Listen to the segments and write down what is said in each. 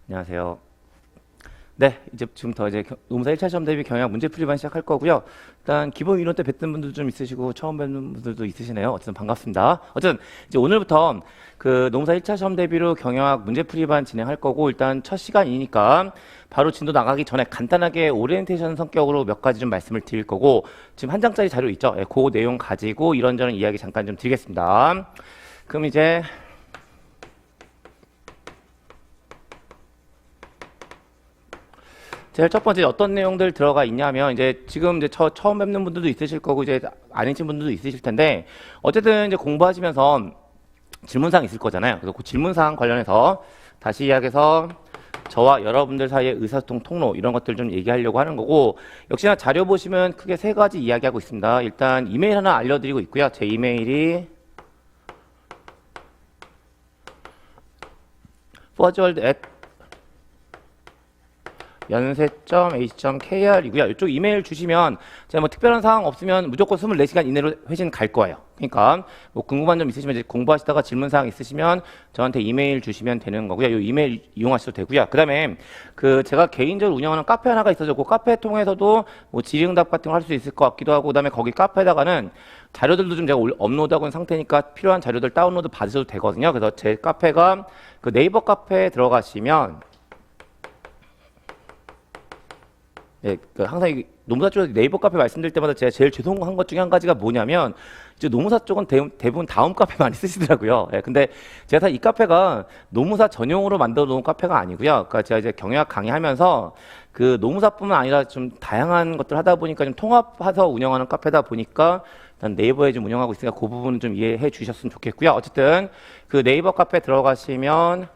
안녕하세요. 네, 지금부터 노무사 1차 시험 대비 경향 문제풀이반 시작할 거고요. 일단 기본 이론 때 뵀던 분들도 좀 있으시고 처음 뵙는 분들도 있으시네요. 어쨌든 반갑습니다. 어쨌든 이제 오늘부터 그 노무사 1차 시험 대비로 경영학 문제풀이반 진행할 거고, 일단 첫 시간이니까 바로 진도 나가기 전에 간단하게 오리엔테이션 성격으로 몇 가지 좀 말씀을 드릴 거고, 지금 한 장짜리 자료 있죠? 예, 그 내용 가지고 이런저런 이야기 잠깐 좀 드리겠습니다. 그럼 이제 제일 첫 번째 어떤 내용들 들어가 있냐면, 이제 지금 이제 처음 뵙는 분들도 있으실 거고 이제 아니신 분들도 있으실 텐데, 어쨌든 이제 공부하시면서 질문사항 있을 거잖아요. 그래서 그 질문사항 관련해서 다시 이야기해서 저와 여러분들 사이의 의사소통 통로 이런 것들 좀 얘기하려고 하는 거고, 역시나 자료 보시면 크게 세 가지 이야기하고 있습니다. 일단 이메일 하나 알려드리고 있고요. 제 이메일이 forward@ 연세.ac.kr이고요. 이쪽 이메일 주시면 제가 뭐 특별한 사항 없으면 무조건 24시간 이내로 회신 갈 거예요. 그러니까 뭐 궁금한 점 있으시면, 이제 공부하시다가 질문 사항 있으시면 저한테 이메일 주시면 되는 거고요. 이 이메일 이용하셔도 되고요. 그다음에 그 제가 개인적으로 운영하는 카페 하나가 있어서 그 카페 통해서도 뭐 질의응답 같은 거 할 수 있을 것 같기도 하고, 그다음에 거기 카페에다가는 자료들도 좀 제가 업로드하고 있는 상태니까 필요한 자료들 다운로드 받으셔도 되거든요. 그래서 제 카페가 그 네이버 카페에 들어가시면, 예, 항상 노무사 쪽에서 네이버 카페 말씀드릴 때마다 제가 제일 죄송한 것 중에 한 가지가 뭐냐면, 이제 노무사 쪽은 대부분 다음 카페 많이 쓰시더라고요. 예, 근데 제가 이 카페가 노무사 전용으로 만들어 놓은 카페가 아니고요. 그러니까 제가 이제 경영학 강의하면서 그 노무사뿐만 아니라 좀 다양한 것들 하다 보니까 좀 통합해서 운영하는 카페다 보니까 일단 네이버에 좀 운영하고 있으니까 그 부분은 좀 이해해 주셨으면 좋겠고요. 어쨌든 그 네이버 카페 들어가시면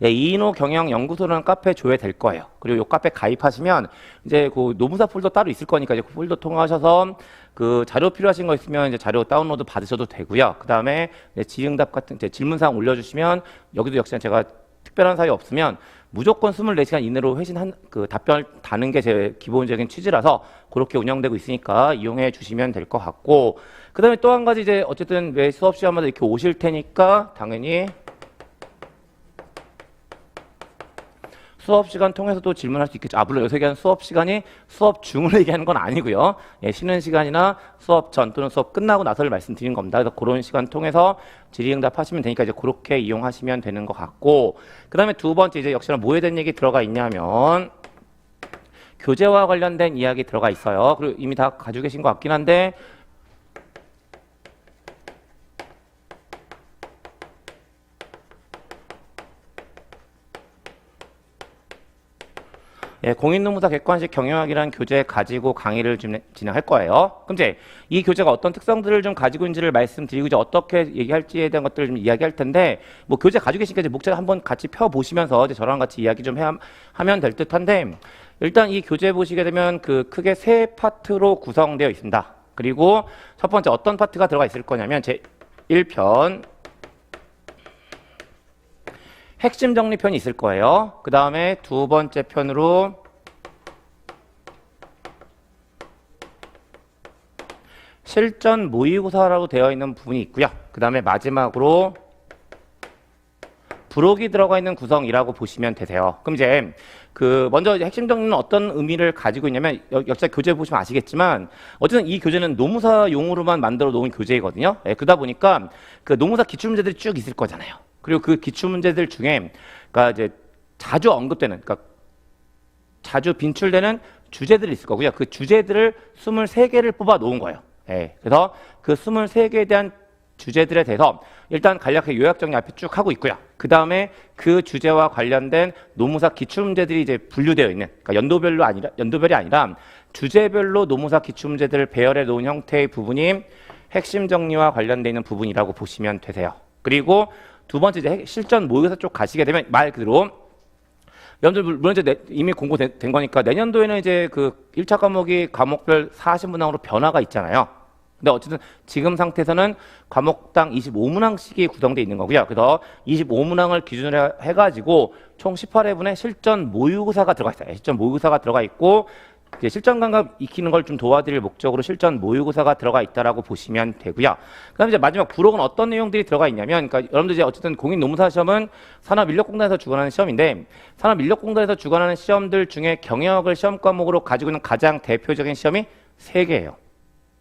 예, 이인호 경영연구소라는 카페 조회될 거예요. 그리고 이 카페 가입하시면 이제 그 노무사 폴더 따로 있을 거니까 이제 그 폴더 통하셔서 그 자료 필요하신 거 있으면 이제 자료 다운로드 받으셔도 되고요. 그 다음에 질의응답 같은 질문사항 올려주시면, 여기도 역시나 제가 특별한 사유 없으면 무조건 24시간 이내로 회신 그 답변 다는 게 제 기본적인 취지라서 그렇게 운영되고 있으니까 이용해 주시면 될 것 같고, 그 다음에 또 한 가지, 이제 어쨌든 매 수업 시간마다 이렇게 오실 테니까 당연히 수업 시간 통해서도 질문할 수 있겠죠. 물론 요새 얘기하는 수업 시간이 수업 중을 얘기하는 건 아니고요. 예, 쉬는 시간이나 수업 전 또는 수업 끝나고 나서를 말씀드린 겁니다. 그래서 그런 시간 통해서 질의응답 하시면 되니까 이제 그렇게 이용하시면 되는 것 같고, 그 다음에 두 번째, 이제 역시나 뭐에 대한 얘기 들어가 있냐면 교재와 관련된 이야기 들어가 있어요. 그리고 이미 다 가지고 계신 것 같긴 한데, 예, 공인노무사 객관식 경영학이라는 교재 가지고 강의를 진행할 거예요. 그럼 이제 이 교재가 어떤 특성들을 좀 가지고 있는지를 말씀드리고 이제 어떻게 얘기할지에 대한 것들을 좀 이야기할 텐데, 뭐 교재 가지고 계시니까 이제 목차 한번 같이 펴 보시면서 이제 저랑 같이 이야기 좀 하면 될 듯한데, 일단 이 교재 보시게 되면 그 크게 세 파트로 구성되어 있습니다. 그리고 첫 번째 어떤 파트가 들어가 있을 거냐면 제 1편 핵심 정리편이 있을 거예요. 그 다음에 두 번째 편으로 실전 모의고사라고 되어 있는 부분이 있고요. 그 다음에 마지막으로 부록이 들어가 있는 구성이라고 보시면 되세요. 그럼 이제 그 먼저 이제 핵심 정리는 어떤 의미를 가지고 있냐면, 역사 교재 보시면 아시겠지만 어쨌든 이 교재는 노무사용으로만 만들어 놓은 교재이거든요. 예, 그러다 보니까 그 노무사 기출문제들이 쭉 있을 거잖아요. 그리고 그 기출문제들 중에 그러니까 이제 자주 언급되는, 그러니까 자주 빈출되는 주제들이 있을 거고요. 그 주제들을 23개를 뽑아 놓은 거예요. 예, 그래서 그 23개에 대한 주제들에 대해서 일단 간략하게 요약 정리 앞에 쭉 하고 있고요. 그 다음에 그 주제와 관련된 노무사 기출문제들이 이제 분류되어 있는, 그러니까 연도별이 아니라 주제별로 노무사 기출문제들을 배열해 놓은 형태의 부분이 핵심 정리와 관련되어 있는 부분이라고 보시면 되세요. 그리고 두 번째, 이제 실전 모의고사 쪽 가시게 되면 말 그대로 여러분들 물론 이제 이미 공고된 거니까 내년도에는 이제 그 1차 과목이 과목별 40문항으로 변화가 있잖아요. 근데 어쨌든 지금 상태에서는 과목당 25문항씩이 구성되어 있는 거고요. 그래서 25문항을 기준으로 해가지고 총 18회분의 실전 모의고사가 들어가 있어요. 실전 모의고사가 들어가 있고, 이제 실전 감각 익히는 걸 좀 도와드릴 목적으로 실전 모의고사가 들어가 있다라고 보시면 되고요. 그다음에 이제 마지막 부록은 어떤 내용들이 들어가 있냐면, 그러니까 여러분들 이제 어쨌든 공인노무사 시험은 산업인력공단에서 주관하는 시험인데, 산업인력공단에서 주관하는 시험들 중에 경영학을 시험 과목으로 가지고 있는 가장 대표적인 시험이 3개예요.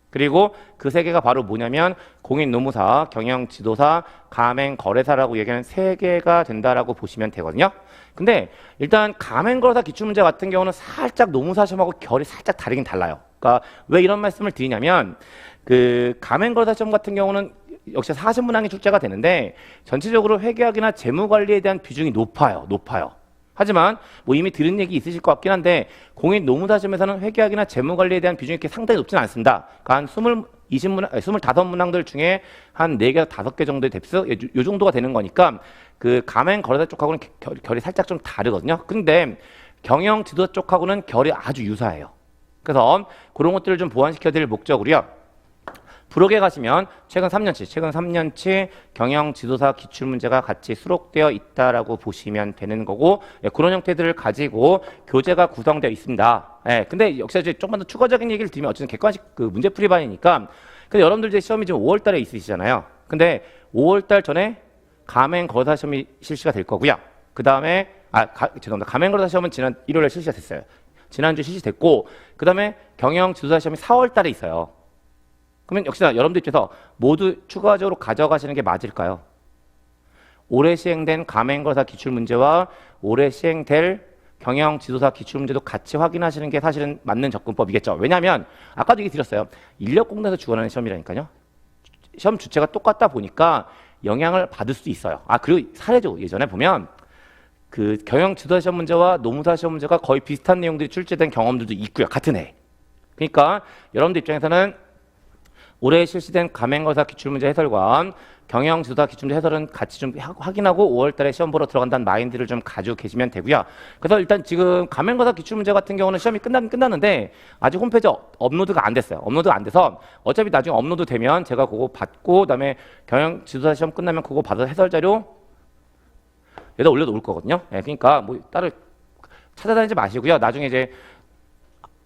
그리고 그 3개가 바로 뭐냐면 공인노무사, 경영지도사, 가맹거래사라고 얘기하는 3개가 된다라고 보시면 되거든요. 근데 일단 가맹거래사 기출문제 같은 경우는 살짝 노무사 시험하고 결이 살짝 다르긴 달라요. 그러니까 왜 이런 말씀을 드리냐면, 그 가맹거래사 시험 같은 경우는 역시 40문항이 출제가 되는데 전체적으로 회계학이나 재무관리에 대한 비중이 높아요. 하지만 뭐 이미 들은 얘기 있으실 것 같긴 한데, 공인노무사 시험에서는 회계학이나 재무관리에 대한 비중이 이렇게 상당히 높지는 않습니다. 그러니까 한 25문항들 중에 한 4개에서 5개 정도의 뎁스, 요 정도가 되는 거니까 그 가맹거래사 쪽하고는 결이 살짝 좀 다르거든요. 근데 경영지도사 쪽하고는 결이 아주 유사해요. 그래서 그런 것들을 좀 보완시켜 드릴 목적으로요. 부록에 가시면 최근 3년치 경영지도사 기출문제가 같이 수록되어 있다라고 보시면 되는 거고, 그런 형태들을 가지고 교재가 구성되어 있습니다. 근데 역시 이제 조금만 더 추가적인 얘기를 드리면, 어쨌든 객관식 그 문제풀이반이니까, 근데 여러분들 이제 시험이 지금 5월 달에 있으시잖아요. 근데 5월 달 전에 가맹거래사 시험이 실시가 될 거고요. 그 다음에 죄송합니다. 가맹거래사 시험은 지난 1월에 실시가 됐어요. 지난주 실시됐고, 그 다음에 경영지도사 시험이 4월 달에 있어요. 그러면 역시나 여러분들 입장에서 모두 추가적으로 가져가시는 게 맞을까요? 올해 시행된 가맹거래사 기출문제와 올해 시행될 경영지도사 기출문제도 같이 확인하시는 게 사실은 맞는 접근법이겠죠. 왜냐하면 아까도 얘기 드렸어요. 인력공단에서 주관하는 시험이라니까요. 시험 주체가 똑같다 보니까 영향을 받을 수 있어요. 그리고 사례적으로 예전에 보면 그 경영지도사 시험 문제와 노무사 시험 문제가 거의 비슷한 내용들이 출제된 경험들도 있고요. 같은 해. 그러니까 여러분들 입장에서는 올해 실시된 가맹거래사 기출문제 해설과 경영지도사 기출문제 해설은 같이 좀 확인하고 5월 달에 시험 보러 들어간다는 마인드를 좀 가지고 계시면 되고요. 그래서 일단 지금 가맹거래사 기출문제 같은 경우는 시험이 끝나긴 끝났는데 아직 홈페이지 업로드가 안 됐어요. 업로드가 안 돼서 어차피 나중에 업로드 되면 제가 그거 받고, 그다음에 경영지도사 시험 끝나면 그거 받아서 해설 자료 여기다 올려놓을 거거든요. 그러니까 뭐 따로 찾아다니지 마시고요. 나중에 이제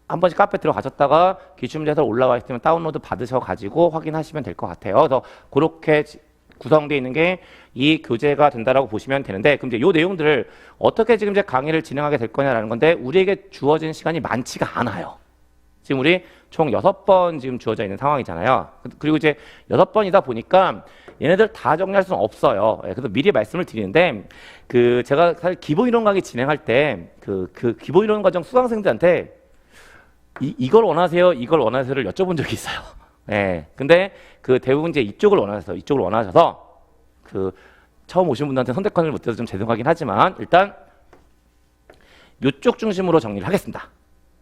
한 번씩 카페 들어가셨다가 기출문제 해설 올라와 있으면 다운로드 받으셔가지고 확인하시면 될 것 같아요. 그래서 그렇게 구성되어 있는 게 이 교재가 된다라고 보시면 되는데, 그럼 이제 요 내용들을 어떻게 지금 이제 강의를 진행하게 될 거냐라는 건데, 우리에게 주어진 시간이 많지가 않아요. 지금 우리 총 6번 지금 주어져 있는 상황이잖아요. 그리고 이제 6번이다 보니까 얘네들 다 정리할 수는 없어요. 그래서 미리 말씀을 드리는데, 그 제가 사실 기본이론 강의 진행할 때 그 기본이론 과정 수강생들한테 이걸 원하세요를 여쭤본 적이 있어요. 근데 그 대부분 이제 이쪽을 원하셔서 그 처음 오신 분들한테 선택권을 못 드려서 좀 죄송하긴 하지만 일단 이쪽 중심으로 정리를 하겠습니다.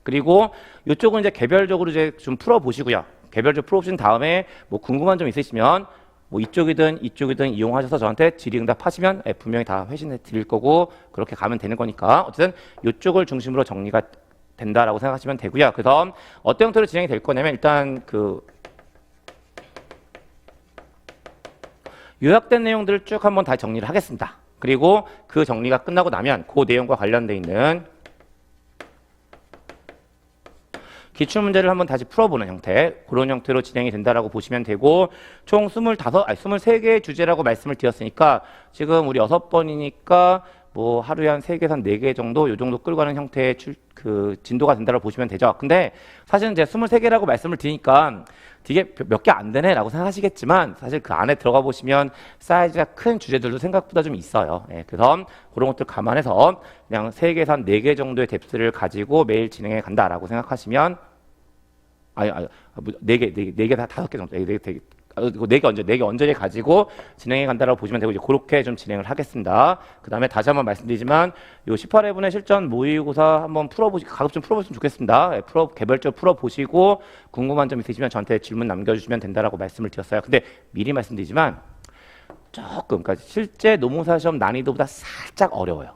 그리고 이쪽은 이제 개별적으로 이제 좀 풀어보시고요. 개별적으로 풀어보신 다음에 뭐 궁금한 점 있으시면 뭐 이쪽이든 이용하셔서 저한테 질의응답 하시면 분명히 다 회신해 드릴 거고, 그렇게 가면 되는 거니까 어쨌든 이쪽을 중심으로 정리가 된다라고 생각하시면 되고요. 그래서 어떤 형태로 진행이 될 거냐면, 일단 그 요약된 내용들을 쭉 한번 다 정리를 하겠습니다. 그리고 그 정리가 끝나고 나면 그 내용과 관련돼 있는 기출문제를 한번 다시 풀어보는 형태, 그런 형태로 진행이 된다라고 보시면 되고, 총 23개의 주제라고 말씀을 드렸으니까 지금 우리 6번이니까 뭐 하루에 한 3개에서 한 4개 정도, 요 정도 끌고 가는 형태의 그 진도가 된다고 보시면 되죠. 근데 사실은 이제 23개라고 말씀을 드리니까 되게 몇 개 안 되네 라고 생각하시겠지만, 사실 그 안에 들어가 보시면 사이즈가 큰 주제들도 생각보다 좀 있어요. 그래서 그런 것들 감안해서 그냥 3개에서 한 4개 정도의 뎁스를 가지고 매일 진행해 간다라고 생각하시면, 4개 다 5개 정도, 4개 언저리 가지고 진행해 간다라고 보시면 되고, 이제 그렇게 좀 진행을 하겠습니다. 그 다음에 다시 한번 말씀드리지만, 요 18회분의 실전 모의고사 한번 가급 좀 풀어보시면 좋겠습니다. 개별적으로 풀어보시고, 궁금한 점 있으시면 저한테 질문 남겨주시면 된다라고 말씀을 드렸어요. 근데 미리 말씀드리지만, 그러니까 실제 노무사 시험 난이도보다 살짝 어려워요.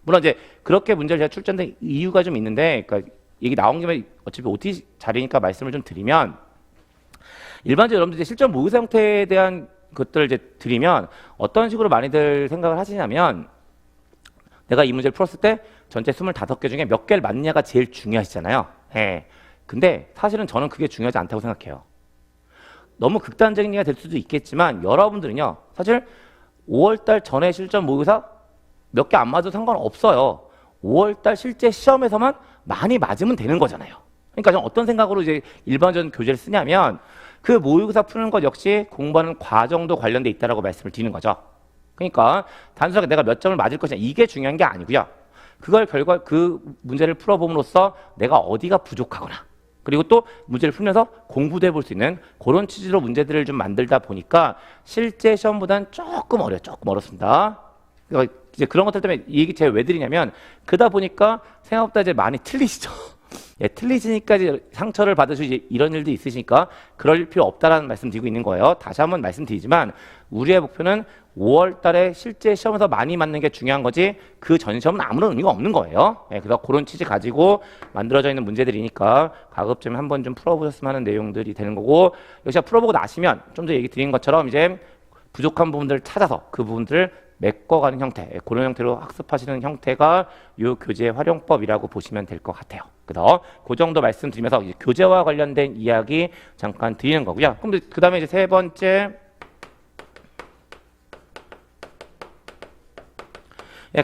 물론 이제 그렇게 문제를 제가 출제한 이유가 좀 있는데, 그러니까 얘기 나온 김에 어차피 OT 자리니까 말씀을 좀 드리면, 일반적으로 여러분들이 실전 모의고사 형태에 대한 것들을 이제 드리면 어떤 식으로 많이들 생각을 하시냐면, 내가 이 문제를 풀었을 때 전체 25개 중에 몇 개를 맞느냐가 제일 중요하시잖아요. 예. 근데 사실은 저는 그게 중요하지 않다고 생각해요. 너무 극단적인 얘기가 될 수도 있겠지만 여러분들은요, 사실 5월달 전에 실전 모의고사 몇 개 안 맞아도 상관없어요. 5월달 실제 시험에서만 많이 맞으면 되는 거잖아요. 그러니까 저는 어떤 생각으로 이제 일반적인 교재를 쓰냐면 그 모의고사 푸는 것 역시 공부하는 과정도 관련돼 있다라고 말씀을 드리는 거죠. 그러니까 단순하게 내가 몇 점을 맞을 것이냐 이게 중요한 게 아니고요. 그걸 결과 그 문제를 풀어봄으로써 내가 어디가 부족하거나 그리고 또 문제를 풀면서 공부도 해볼 수 있는 그런 취지로 문제들을 좀 만들다 보니까 실제 시험보다는 조금 어렵습니다. 그러니까 이제 그런 것들 때문에 이 얘기 제가 왜 드리냐면 그러다 보니까 생각보다 이제 많이 틀리시죠. 예, 틀리시니까 이제 상처를 받으시고 이런 일도 있으시니까 그럴 필요 없다라는 말씀 드리고 있는 거예요. 다시 한번 말씀드리지만 우리의 목표는 5월 달에 실제 시험에서 많이 맞는 게 중요한 거지 그 전 시험은 아무런 의미가 없는 거예요. 예, 그래서 그런 취지 가지고 만들어져 있는 문제들이니까 가급적이면 한번 좀 풀어보셨으면 하는 내용들이 되는 거고 역시 풀어보고 나시면 좀 전에 얘기 드린 것처럼 이제 부족한 부분들을 찾아서 그 부분들을 메꿔가는 형태, 그런 형태로 학습하시는 형태가 이 교재 활용법이라고 보시면 될 것 같아요. 그래서 그 정도 말씀드리면서 이제 교재와 관련된 이야기 잠깐 드리는 거고요. 그럼 그 다음에 이제 세 번째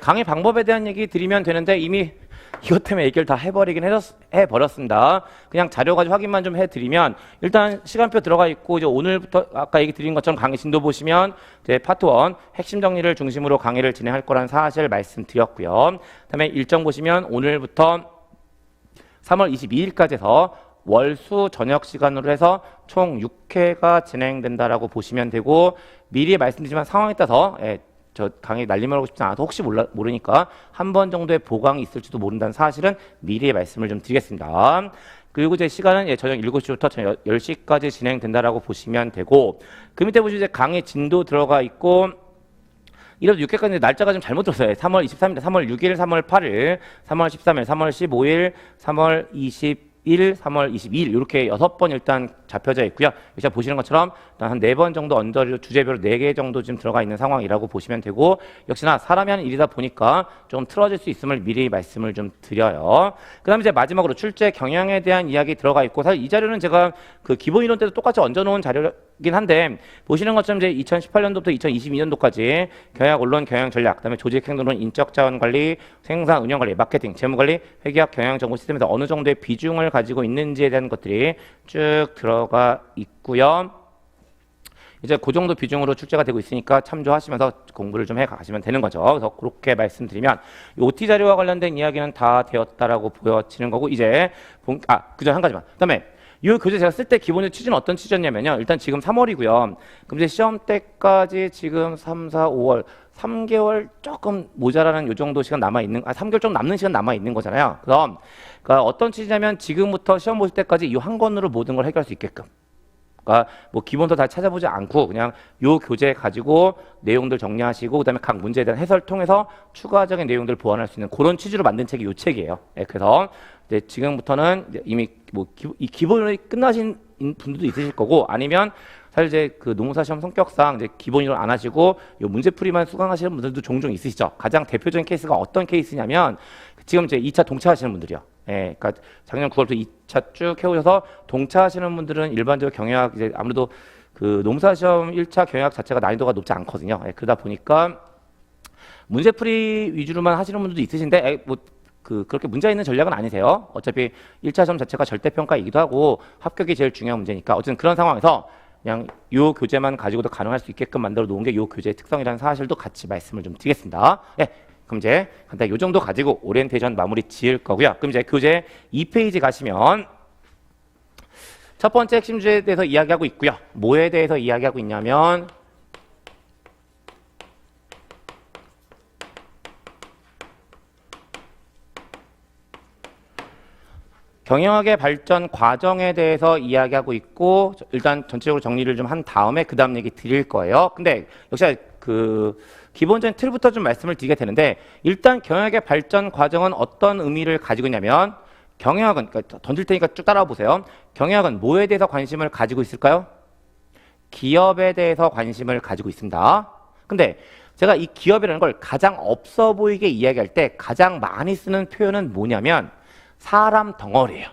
강의 방법에 대한 얘기 드리면 되는데 이미 이것 때문에 얘기를 다 해버렸습니다. 그냥 자료 가지고 확인만 좀 해드리면 일단 시간표 들어가 있고 이제 오늘부터 아까 얘기 드린 것처럼 강의 진도 보시면 이제 파트 1 핵심 정리를 중심으로 강의를 진행할 거란 사실 말씀드렸고요. 그다음에 일정 보시면 오늘부터 3월 22일까지 해서 월수 저녁 시간으로 해서 총 6회가 진행된다라고 보시면 되고 미리 말씀드리지만 상황에 따라서 저 강의 날리면 하고 싶지 않아서 혹시 모르니까 한 번 정도의 보강이 있을지도 모른다는 사실은 미리 말씀을 좀 드리겠습니다. 그리고 제 시간은 저녁 7시부터 저녁 10시까지 진행된다라고 보시면 되고 그 밑에 보시면 이제 강의 진도 들어가 있고 이래도 6회까지 날짜가 좀 잘못 들었어요. 3월 23일, 3월 6일, 3월 8일, 3월 13일, 3월 15일, 3월 21일, 3월 22일 이렇게 6번 일단 잡혀져 있고요. 여기서 보시는 것처럼 한 4번 정도 언저리로 주제별로 4개 정도 지금 들어가 있는 상황이라고 보시면 되고 역시나 사람이 하는 일이다 보니까 좀 틀어질 수 있음을 미리 말씀을 좀 드려요. 그 다음에 이제 마지막으로 출제 경향에 대한 이야기 들어가 있고 사실 이 자료는 제가 그 기본 이론 때도 똑같이 얹어놓은 자료긴 한데 보시는 것처럼 이제 2018년도부터 2022년도까지 경영 언론 경영 전략, 그다음에 조직 행동론, 인적 자원 관리, 생산 운영 관리, 마케팅, 재무 관리, 회계학 경영 정보 시스템에서 어느 정도의 비중을 가지고 있는지에 대한 것들이 쭉 들어가 있고요. 이제 그 정도 비중으로 출제가 되고 있으니까 참조하시면서 공부를 좀 해가시면 되는 거죠. 그래서 그렇게 말씀드리면 이 OT 자료와 관련된 이야기는 다 되었다라고 보여지는 거고 이제 그저 한 가지만. 그다음에 이 교재 제가 쓸 때 기본의 취지는 어떤 취지였냐면요. 일단 지금 3월이고요. 그럼 이제 시험 때까지 지금 3, 4, 5월 3개월 조금 모자라는 요 정도 시간 남아 있는 3개월 좀 남는 시간 남아 있는 거잖아요. 그럼 그러니까 어떤 취지냐면 지금부터 시험 보실 때까지 이 한 권으로 모든 걸 해결할 수 있게끔. 그러니까 뭐 기본도 다 찾아보지 않고 그냥 요 교재 가지고 내용들 정리하시고 그다음에 각 문제에 대한 해설 통해서 추가적인 내용들을 보완할 수 있는 그런 취지로 만든 책이 요 책이에요. 그래서 이제 지금부터는 이제 이미 뭐 이 기본이 끝나신 분들도 있으실 거고 아니면 사실 이제 그 농사 시험 성격상 이제 기본 이론 안 하시고 요 문제풀이만 수강하시는 분들도 종종 있으시죠. 가장 대표적인 케이스가 어떤 케이스냐면 지금 이제 2차 동차하시는 분들이요. 그러니까 작년 9월부터 2차 쭉 해오셔서 동차하시는 분들은 일반적으로 경영학 이제 아무래도 그 농사 시험 1차 경영학 자체가 난이도가 높지 않거든요. 그러다 보니까 문제풀이 위주로만 하시는 분들도 있으신데 그렇게 문제 있는 전략은 아니세요. 어차피 1차 시험 자체가 절대평가이기도 하고 합격이 제일 중요한 문제니까 어쨌든 그런 상황에서 그냥 요 교재만 가지고도 가능할 수 있게끔 만들어 놓은 게 요 교재의 특성이라는 사실도 같이 말씀을 좀 드리겠습니다. 그럼 이제 간단히 요 정도 가지고 오리엔테이션 마무리 지을 거고요. 그럼 이제 교재 2페이지 가시면 첫 번째 핵심 주제에 대해서 이야기하고 있고요. 뭐에 대해서 이야기하고 있냐면 경영학의 발전 과정에 대해서 이야기하고 있고 일단 전체적으로 정리를 좀 한 다음에 그 다음 얘기 드릴 거예요. 근데 역시 그 기본적인 틀부터 좀 말씀을 드리게 되는데 일단 경영학의 발전 과정은 어떤 의미를 가지고 있냐면 경영학은 그러니까 던질 테니까 쭉 따라와 보세요. 경영학은 뭐에 대해서 관심을 가지고 있을까요? 기업에 대해서 관심을 가지고 있습니다. 근데 제가 이 기업이라는 걸 가장 없어 보이게 이야기할 때 가장 많이 쓰는 표현은 뭐냐면 사람 덩어리예요.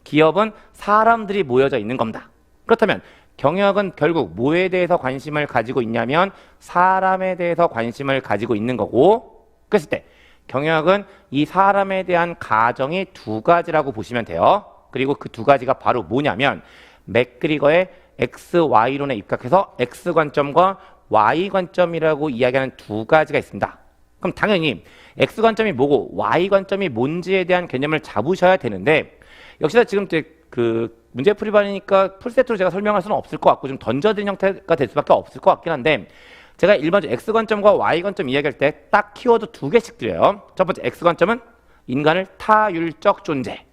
기업은 사람들이 모여져 있는 겁니다. 그렇다면 경영학은 결국 뭐에 대해서 관심을 가지고 있냐면 사람에 대해서 관심을 가지고 있는 거고, 그랬을 때 경영학은 이 사람에 대한 가정이 두 가지라고 보시면 돼요. 그리고 그 두 가지가 바로 뭐냐면 맥그리거의 XY론에 입각해서 X 관점과 Y 관점이라고 이야기하는 두 가지가 있습니다. 그럼 당연히 X 관점이 뭐고 Y 관점이 뭔지에 대한 개념을 잡으셔야 되는데, 역시나 지금 그 문제 풀이반이니까 풀세트로 제가 설명할 수는 없을 것 같고 좀 던져드린 형태가 될 수밖에 없을 것 같긴 한데, 제가 일반적으로 X 관점과 Y 관점 이야기할 때 딱 키워드 두 개씩 드려요. 첫 번째 X 관점은 인간을 타율적 존재.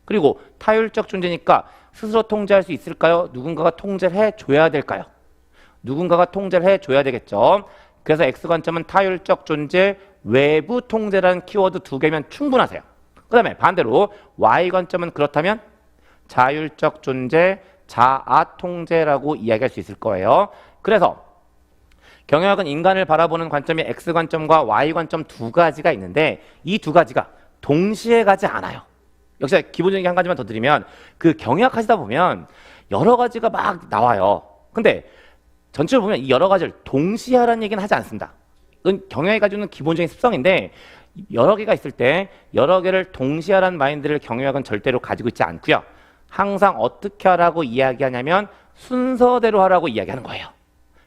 그리고 타율적 존재니까 스스로 통제할 수 있을까요? 누군가가 통제를 해줘야 될까요? 누군가가 통제를 해줘야 되겠죠. 그래서 X 관점은 타율적 존재, 외부 통제라는 키워드 두 개면 충분하세요. 그 다음에 반대로 Y 관점은 그렇다면 자율적 존재, 자아 통제라고 이야기할 수 있을 거예요. 그래서 경영학은 인간을 바라보는 관점이 X 관점과 Y 관점 두 가지가 있는데 이 두 가지가 동시에 가지 않아요. 역시 기본적인 한 가지만 더 드리면 그 경영학 하시다 보면 여러 가지가 막 나와요. 근데 전체적으로 보면 이 여러 가지를 동시에 하라는 얘기는 하지 않습니다. 이건 경영이 가지고 있는 기본적인 습성인데 여러 개가 있을 때 여러 개를 동시에 하라는 마인드를 경영학은 절대로 가지고 있지 않고요. 항상 어떻게 하라고 이야기하냐면 순서대로 하라고 이야기하는 거예요.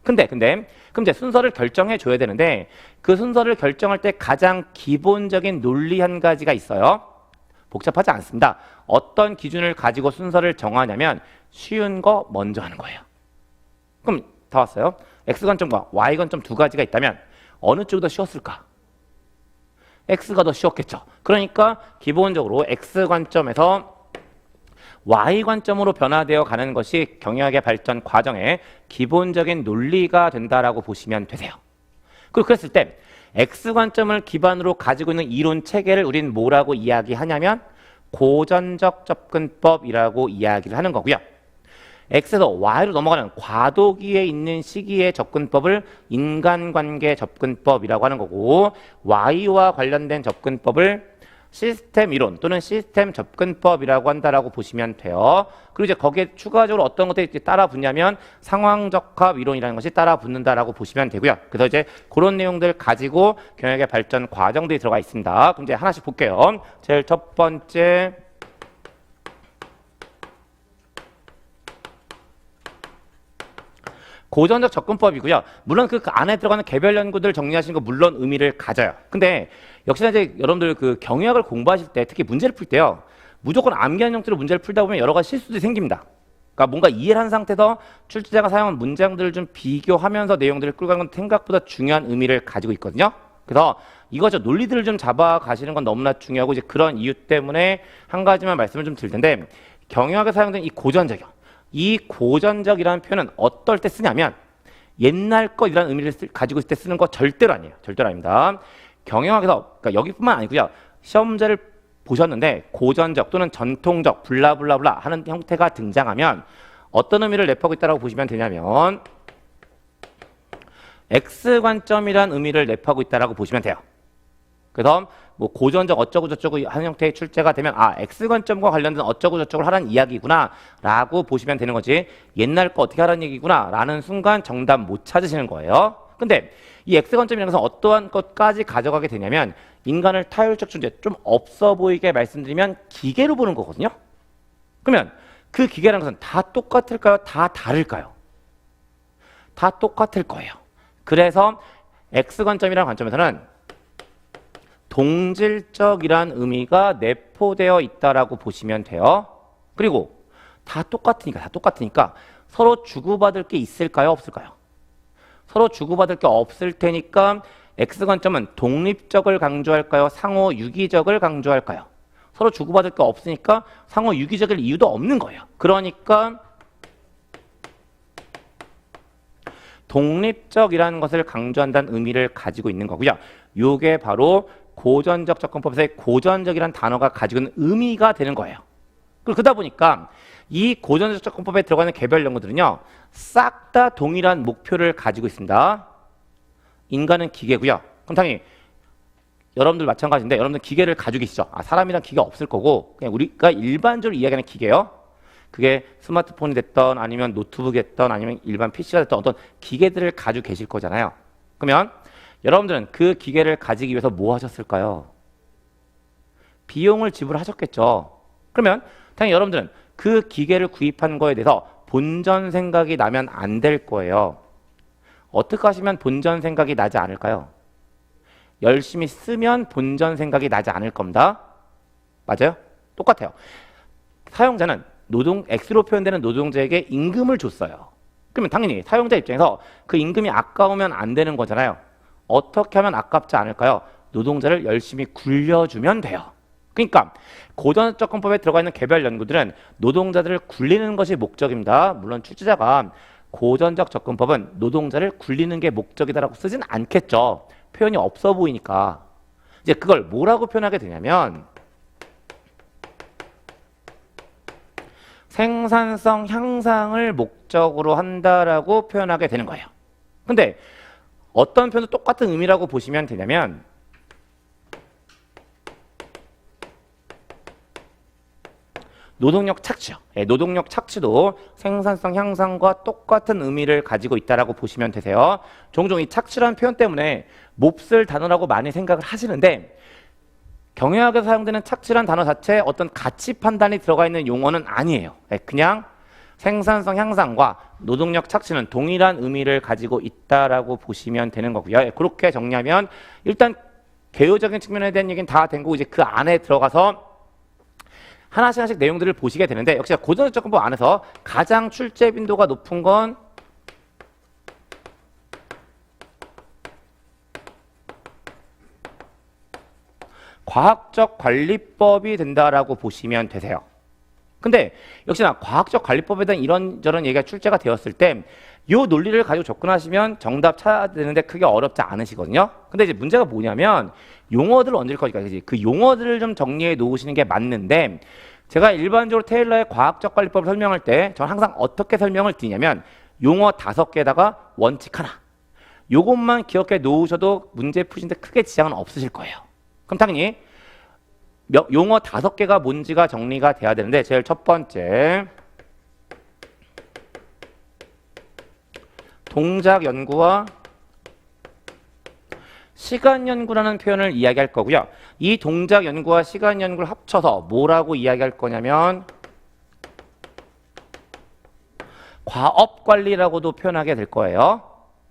근데 그럼 이제 순서를 결정해 줘야 되는데 그 순서를 결정할 때 가장 기본적인 논리 한 가지가 있어요. 복잡하지 않습니다. 어떤 기준을 가지고 순서를 정하냐면 쉬운 거 먼저 하는 거예요. 그럼 다 왔어요. X 관점과 Y 관점 두 가지가 있다면 어느 쪽이 더 쉬웠을까? X가 더 쉬웠겠죠. 그러니까 기본적으로 X 관점에서 Y 관점으로 변화되어 가는 것이 경영학의 발전 과정의 기본적인 논리가 된다라고 보시면 되세요. 그리고 그랬을 때 X 관점을 기반으로 가지고 있는 이론 체계를 우리는 뭐라고 이야기하냐면 고전적 접근법이라고 이야기를 하는 거고요. X에서 Y로 넘어가는 과도기에 있는 시기의 접근법을 인간관계 접근법이라고 하는 거고, Y와 관련된 접근법을 시스템 이론 또는 시스템 접근법이라고 한다라고 보시면 돼요. 그리고 이제 거기에 추가적으로 어떤 것들이 따라 붙냐면 상황적합 이론이라는 것이 따라 붙는다라고 보시면 되고요. 그래서 이제 그런 내용들 가지고 경영의 발전 과정들이 들어가 있습니다. 그럼 이제 하나씩 볼게요. 제일 첫 번째 고전적 접근법이고요. 물론 그 안에 들어가는 개별 연구들 정리하시는 거 물론 의미를 가져요. 근데 역시나 이제 여러분들 그 경영학을 공부하실 때 특히 문제를 풀 때요. 무조건 암기한 형태로 문제를 풀다 보면 여러 가지 실수들이 생깁니다. 그러니까 뭔가 이해를 한 상태에서 출제자가 사용한 문장들을 좀 비교하면서 내용들을 끌고 가는 건 생각보다 중요한 의미를 가지고 있거든요. 그래서 이거죠. 논리들을 좀 잡아가시는 건 너무나 중요하고 이제 그런 이유 때문에 한 가지만 말씀을 좀 드릴 텐데 경영학에 사용된 이 고전적이요. 이 고전적이라는 표현은 어떨 때 쓰냐면 옛날 것이라는 의미를 가지고 있을 때 쓰는 거 절대로 아니에요. 절대로 아닙니다. 경영학에서 그러니까 여기뿐만 아니고요. 시험 문제를 보셨는데 고전적 또는 전통적 블라블라블라 하는 형태가 등장하면 어떤 의미를 내포하고 있다고 보시면 되냐면 X 관점이라는 의미를 내포하고 있다고 보시면 돼요. 그래서 뭐 고전적 어쩌고 저쩌고 하는 형태의 출제가 되면 아 X 관점과 관련된 어쩌고 저쩌고 하라는 이야기구나 라고 보시면 되는 거지 옛날 거 어떻게 하라는 얘기구나 라는 순간 정답 못 찾으시는 거예요. 근데 이 X 관점이라는 것은 어떠한 것까지 가져가게 되냐면 인간을 타율적 존재 좀 없어 보이게 말씀드리면 기계로 보는 거거든요. 그러면 그 기계라는 것은 다 똑같을까요? 다 다를까요? 다 똑같을 거예요. 그래서 X 관점이라는 관점에서는 동질적이란 의미가 내포되어 있다라고 보시면 돼요. 그리고 다 똑같으니까 서로 주고받을 게 있을까요? 없을까요? 서로 주고받을 게 없을 테니까 X 관점은 독립적을 강조할까요? 상호 유기적을 강조할까요? 서로 주고받을 게 없으니까 상호 유기적일 이유도 없는 거예요. 그러니까 독립적이라는 것을 강조한다는 의미를 가지고 있는 거고요. 이게 바로 고전적 접근법에서의 고전적이라는 단어가 가지고 있는 의미가 되는 거예요. 그러다 보니까 이 고전적 접근법에 들어가는 개별 연구들은요. 싹 다 동일한 목표를 가지고 있습니다. 인간은 기계고요. 그럼 당연히 여러분들 마찬가지인데 여러분들 기계를 가지고 계시죠. 사람이란 기계가 없을 거고 그냥 우리가 일반적으로 이야기하는 기계요. 그게 스마트폰이 됐던 아니면 노트북이 됐던 아니면 일반 PC가 됐던 어떤 기계들을 가지고 계실 거잖아요. 그러면 여러분들은 그 기계를 가지기 위해서 뭐 하셨을까요? 비용을 지불하셨겠죠. 그러면 당연히 여러분들은 그 기계를 구입한 거에 대해서 본전 생각이 나면 안 될 거예요. 어떻게 하시면 본전 생각이 나지 않을까요? 열심히 쓰면 본전 생각이 나지 않을 겁니다. 맞아요? 똑같아요. 사용자는 X로 표현되는 노동자에게 임금을 줬어요. 그러면 당연히 사용자 입장에서 그 임금이 아까우면 안 되는 거잖아요. 어떻게 하면 아깝지 않을까요? 노동자를 열심히 굴려주면 돼요. 그러니까 고전적금법에 들어가 있는 개별 연구들은 노동자들을 굴리는 것이 목적입니다. 물론 출제자가 고전적 접근법은 노동자를 굴리는 게 목적이다라고 쓰진 않겠죠. 표현이 없어 보이니까. 이제 그걸 뭐라고 표현하게 되냐면 생산성 향상을 목적으로 한다라고 표현하게 되는 거예요. 근데 어떤 표현도 똑같은 의미라고 보시면 되냐면 노동력 착취요. 노동력 착취도 생산성 향상과 똑같은 의미를 가지고 있다라고 보시면 되세요. 종종 이 착취라는 표현 때문에 몹쓸 단어라고 많이 생각을 하시는데 경영학에서 사용되는 착취라는 단어 자체에 어떤 가치 판단이 들어가 있는 용어는 아니에요. 그냥 생산성 향상과 노동력 착취는 동일한 의미를 가지고 있다라고 보시면 되는 거고요. 그렇게 정리하면 일단 개요적인 측면에 대한 얘기는 다 된 거고 이제 그 안에 들어가서 하나씩 내용들을 보시게 되는데 역시 고전적금법 안에서 가장 출제 빈도가 높은 건 과학적 관리법이 된다라고 보시면 되세요. 근데 역시나 과학적 관리법에 대한 이런저런 얘기가 출제가 되었을 때 이 논리를 가지고 접근하시면 정답 찾아내는데 크게 어렵지 않으시거든요. 근데 이제 문제가 뭐냐면 용어들을 얹을 거니까 그 용어들을 좀 정리해 놓으시는 게 맞는데 제가 일반적으로 테일러의 과학적 관리법을 설명할 때 저는 항상 어떻게 설명을 드리냐면 용어 5개에다가 원칙 하나 요것만 기억해 놓으셔도 문제 푸시는데 크게 지장은 없으실 거예요. 그럼 당연히 용어 5개가 뭔지가 정리가 돼야 되는데 제일 첫 번째 동작 연구와 시간 연구라는 표현을 이야기할 거고요. 이 동작 연구와 시간 연구를 합쳐서 뭐라고 이야기할 거냐면 과업 관리라고도 표현하게 될 거예요.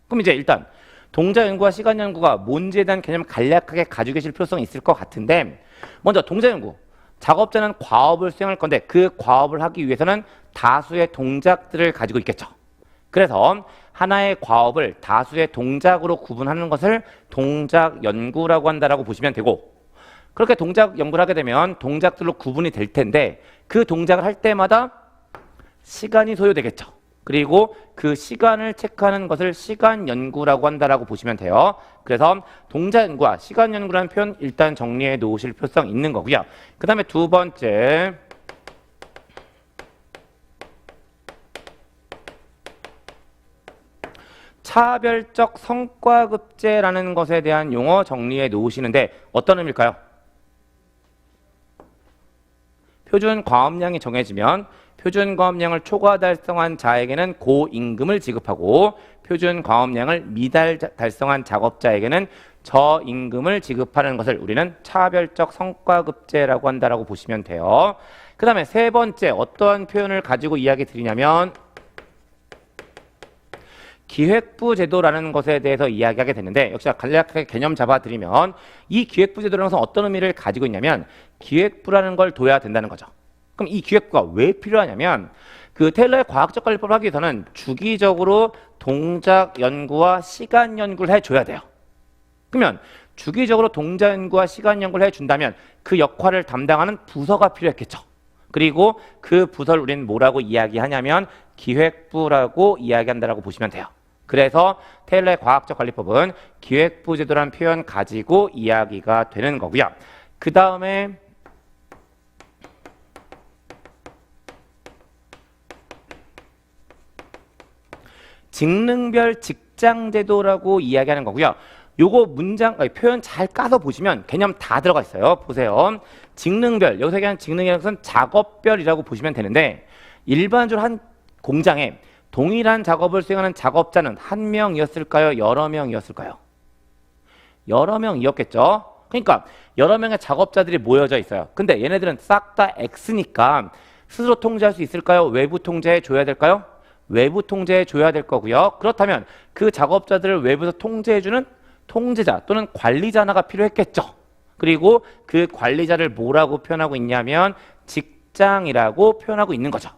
그럼 이제 일단 동작 연구와 시간 연구가 뭔지에 대한 개념을 간략하게 가지고 계실 필요성이 있을 것 같은데 먼저 동작 연구. 작업자는 과업을 수행할 건데 그 과업을 하기 위해서는 다수의 동작들을 가지고 있겠죠. 그래서 하나의 과업을 다수의 동작으로 구분하는 것을 동작 연구라고 한다라고 보시면 되고 그렇게 동작 연구를 하게 되면 동작들로 구분이 될 텐데 그 동작을 할 때마다 시간이 소요되겠죠. 그리고 그 시간을 체크하는 것을 시간 연구라고 한다라고 보시면 돼요. 그래서 동작 연구와 시간 연구라는 표현 일단 정리해 놓으실 필요성 있는 거고요. 그 다음에 두 번째 차별적 성과급제라는 것에 대한 용어 정리해 놓으시는데 어떤 의미일까요? 표준 과업량이 정해지면 표준 과업량을 초과 달성한 자에게는 고임금을 지급하고 표준 과업량을 미달 달성한 작업자에게는 저임금을 지급하는 것을 우리는 차별적 성과급제라고 한다라고 보시면 돼요. 그 다음에 세 번째 어떠한 표현을 가지고 이야기 드리냐면 기획부 제도라는 것에 대해서 이야기하게 되는데 역시 간략하게 개념 잡아드리면 이 기획부 제도라는 것은 어떤 의미를 가지고 있냐면 기획부라는 걸 둬야 된다는 거죠. 그럼 이 기획부가 왜 필요하냐면 그 테일러의 과학적 관리법을 하기 위해서는 주기적으로 동작 연구와 시간 연구를 해줘야 돼요. 그러면 주기적으로 동작 연구와 시간 연구를 해준다면 그 역할을 담당하는 부서가 필요했겠죠. 그리고 그 부서를 우리는 뭐라고 이야기하냐면 기획부라고 이야기한다라고 보시면 돼요. 그래서 테일러의 과학적 관리법은 기획부 제도라는 표현 가지고 이야기가 되는 거고요. 그 다음에 직능별 직접 직장제도라고 이야기하는 거고요. 요거 문장, 표현 잘 까서 보시면 개념 다 들어가 있어요. 보세요. 직능별, 여기서 얘기하는 직능이라는 것은 작업별이라고 보시면 되는데 일반적으로 한 공장에 동일한 작업을 수행하는 작업자는 한 명이었을까요? 여러 명이었을까요? 여러 명이었겠죠. 그러니까 여러 명의 작업자들이 모여져 있어요. 근데 얘네들은 싹 다 X니까 스스로 통제할 수 있을까요? 외부 통제해 줘야 될까요? 외부 통제해 줘야 될 거고요. 그렇다면 그 작업자들을 외부에서 통제해주는 통제자 또는 관리자 하나가 필요했겠죠. 그리고 그 관리자를 뭐라고 표현하고 있냐면 직장이라고 표현하고 있는 거죠.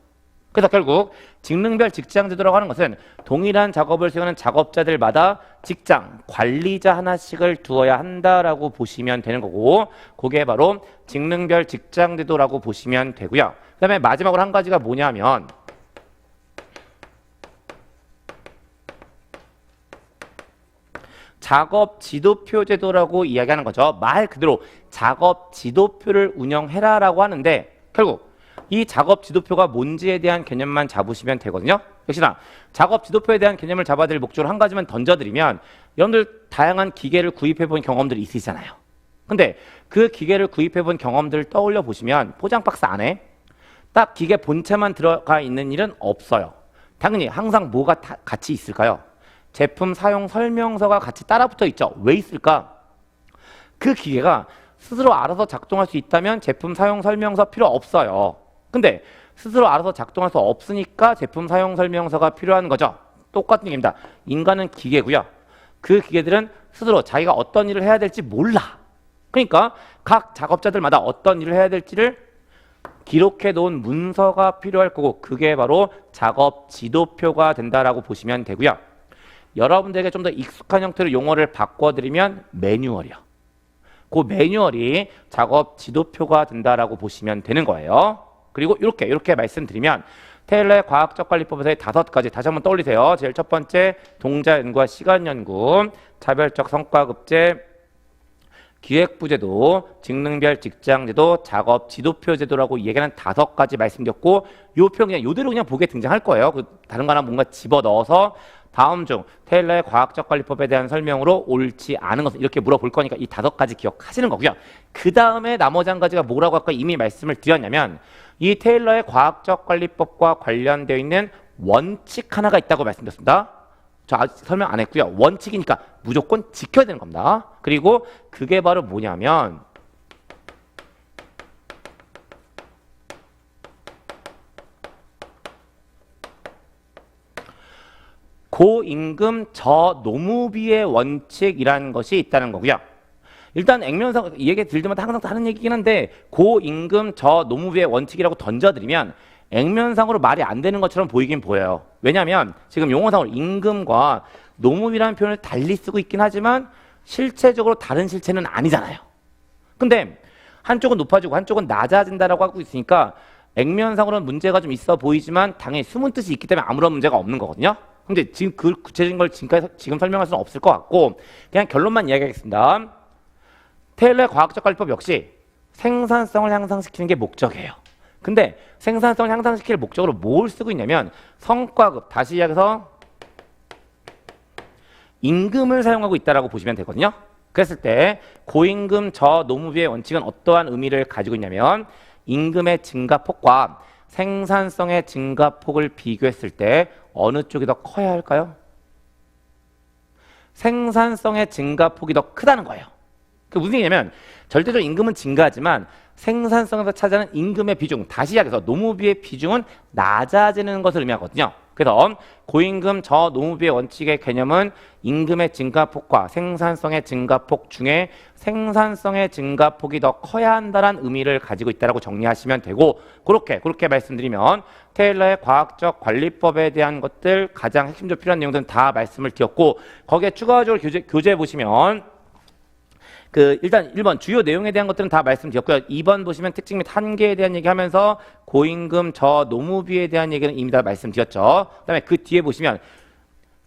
그래서 결국 직능별 직장제도라고 하는 것은 동일한 작업을 수행하는 작업자들마다 직장, 관리자 하나씩을 두어야 한다라고 보시면 되는 거고 그게 바로 직능별 직장제도라고 보시면 되고요. 그 다음에 마지막으로 한 가지가 뭐냐면 작업 지도표 제도라고 이야기하는 거죠. 말 그대로 작업 지도표를 운영해라라고 하는데 결국 이 작업 지도표가 뭔지에 대한 개념만 잡으시면 되거든요. 역시나 작업 지도표에 대한 개념을 잡아드릴 목적으로 한 가지만 던져드리면 여러분들 다양한 기계를 구입해본 경험들이 있으시잖아요. 근데 그 기계를 구입해본 경험들을 떠올려 보시면 포장 박스 안에 딱 기계 본체만 들어가 있는 일은 없어요. 당연히 항상 뭐가 같이 있을까요? 제품 사용 설명서가 같이 따라 붙어 있죠. 왜 있을까? 그 기계가 스스로 알아서 작동할 수 있다면 제품 사용 설명서 필요 없어요. 근데 스스로 알아서 작동할 수 없으니까 제품 사용 설명서가 필요한 거죠. 똑같은 얘기입니다. 인간은 기계고요. 그 기계들은 스스로 자기가 어떤 일을 해야 될지 몰라. 그러니까 각 작업자들마다 어떤 일을 해야 될지를 기록해 놓은 문서가 필요할 거고 그게 바로 작업 지도표가 된다라고 보시면 되고요. 여러분들에게 좀 더 익숙한 형태로 용어를 바꿔드리면 매뉴얼이요. 그 매뉴얼이 작업 지도표가 된다라고 보시면 되는 거예요. 그리고 이렇게 말씀드리면 테일러의 과학적 관리법에서의 5가지 다시 한번 떠올리세요. 제일 첫 번째 동자 연구와 시간 연구, 차별적 성과 급제, 기획부제도, 직능별 직장제도, 작업 지도표 제도라고 얘기하는 5가지 말씀드렸고 요 표현 그냥 요대로 그냥 보게 등장할 거예요. 다른 거 하나 뭔가 집어넣어서 다음 중 테일러의 과학적 관리법에 대한 설명으로 옳지 않은 것은 이렇게 물어볼 거니까 이 5가지 기억하시는 거고요. 그 다음에 나머지 한 가지가 뭐라고 아까 이미 말씀을 드렸냐면 이 테일러의 과학적 관리법과 관련되어 있는 원칙 하나가 있다고 말씀드렸습니다. 저 아직 설명 안 했고요. 원칙이니까 무조건 지켜야 되는 겁니다. 그리고 그게 바로 뭐냐면 고임금 저노무비의 원칙이라는 것이 있다는 거고요. 일단 액면상 이 얘기 들을 때마다 항상 하는 얘기긴 한데 고임금 저노무비의 원칙이라고 던져드리면 액면상으로 말이 안 되는 것처럼 보이긴 보여요. 왜냐하면 지금 용어상으로 임금과 노무비라는 표현을 달리 쓰고 있긴 하지만 실체적으로 다른 실체는 아니잖아요. 근데 한쪽은 높아지고 한쪽은 낮아진다라고 하고 있으니까 액면상으로는 문제가 좀 있어 보이지만 당연히 숨은 뜻이 있기 때문에 아무런 문제가 없는 거거든요. 근데 지금 그 구체적인 걸 지금 설명할 수는 없을 것 같고 그냥 결론만 이야기하겠습니다. 테일러의 과학적 관리법 역시 생산성을 향상시키는 게 목적이에요. 근데 생산성을 향상시킬 목적으로 뭘 쓰고 있냐면 성과급, 다시 이야기해서 임금을 사용하고 있다고 보시면 되거든요. 그랬을 때 고임금 저노무비의 원칙은 어떠한 의미를 가지고 있냐면 임금의 증가폭과 생산성의 증가폭을 비교했을 때 어느 쪽이 더 커야 할까요? 생산성의 증가폭이 더 크다는 거예요. 그 무슨 얘기냐면 절대적으로 임금은 증가하지만 생산성에서 차지하는 임금의 비중, 다시 이야기해서 노무비의 비중은 낮아지는 것을 의미하거든요. 그래서 고임금 저노무비의 원칙의 개념은 임금의 증가폭과 생산성의 증가폭 중에 생산성의 증가폭이 더 커야 한다는 의미를 가지고 있다고 정리하시면 되고 그렇게 말씀드리면 테일러의 과학적 관리법에 대한 것들 가장 핵심적으로 필요한 내용들은 다 말씀을 드렸고 거기에 추가적으로 교재에 보시면 일단 1번 주요 내용에 대한 것들은 다 말씀드렸고요. 2번 보시면 특징 및 한계에 대한 얘기하면서 고임금 저노무비에 대한 얘기는 이미 다 말씀드렸죠. 그다음에 그 뒤에 보시면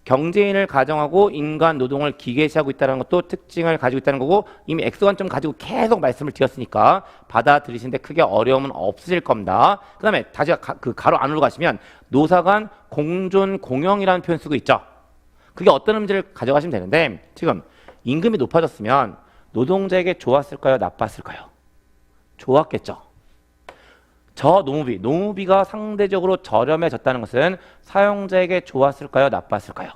경제인을 가정하고 인간 노동을 기계시하고 있다는 것도 특징을 가지고 있다는 거고 이미 X관점 가지고 계속 말씀을 드렸으니까 받아들이시는데 크게 어려움은 없으실 겁니다. 그 다음에 다시 그 가로 안으로 가시면 노사간 공존 공영이라는 표현 쓰고 있죠. 그게 어떤 의미를 가져가시면 되는데 지금 임금이 높아졌으면 노동자에게 좋았을까요? 나빴을까요? 좋았겠죠. 저 노무비가 상대적으로 저렴해졌다는 것은 사용자에게 좋았을까요? 나빴을까요?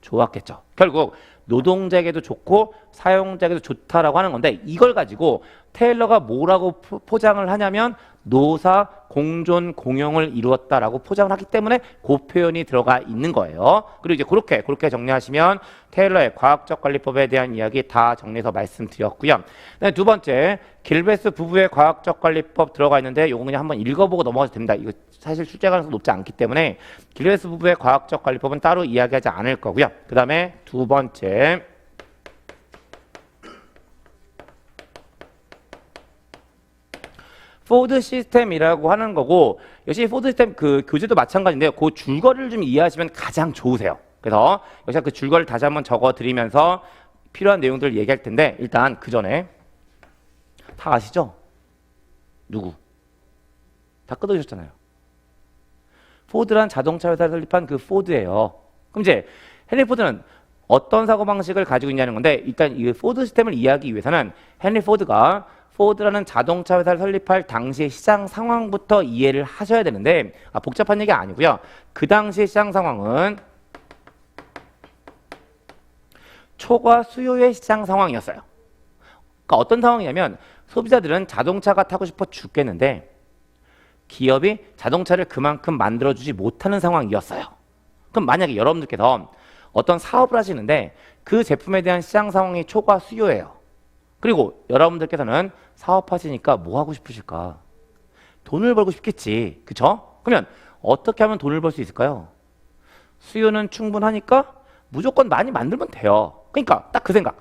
좋았겠죠. 결국 노동자에게도 좋고 사용자에게도 좋다라고 하는 건데 이걸 가지고 테일러가 뭐라고 포장을 하냐면 노사 공존 공용을 이루었다라고 포장을 하기 때문에 그 표현이 들어가 있는 거예요. 그리고 이제 그렇게 정리하시면 테일러의 과학적 관리법에 대한 이야기 다 정리해서 말씀드렸고요. 두 번째, 길베스 부부의 과학적 관리법 들어가 있는데 요거 그냥 한번 읽어보고 넘어가도 됩니다. 이거 사실 출제 가능성이 높지 않기 때문에 길베스 부부의 과학적 관리법은 따로 이야기하지 않을 거고요. 그 다음에 두 번째, 포드 시스템이라고 하는 거고, 역시 포드 시스템 그 교재도 마찬가지인데요. 그 줄거리를 좀 이해하시면 가장 좋으세요. 그래서 역시 그 줄거리를 다시 한번 적어드리면서 필요한 내용들을 얘기할 텐데 일단 그 전에 다 아시죠? 누구? 다 끊어주셨잖아요. 포드란 자동차 회사를 설립한 그 포드예요. 그럼 이제 헨리 포드는 어떤 사고방식을 가지고 있냐는 건데 일단 이 포드 시스템을 이해하기 위해서는 헨리 포드가 포드라는 자동차 회사를 설립할 당시의 시장 상황부터 이해를 하셔야 되는데 복잡한 얘기 아니고요. 그 당시의 시장 상황은 초과 수요의 시장 상황이었어요. 그러니까 어떤 상황이냐면 소비자들은 자동차가 타고 싶어 죽겠는데 기업이 자동차를 그만큼 만들어주지 못하는 상황이었어요. 그럼 만약에 여러분들께서 어떤 사업을 하시는데 그 제품에 대한 시장 상황이 초과 수요예요. 그리고 여러분들께서는 사업하시니까 뭐 하고 싶으실까? 돈을 벌고 싶겠지. 그쵸? 그러면 어떻게 하면 돈을 벌 수 있을까요? 수요는 충분하니까 무조건 많이 만들면 돼요. 그러니까 딱 그 생각.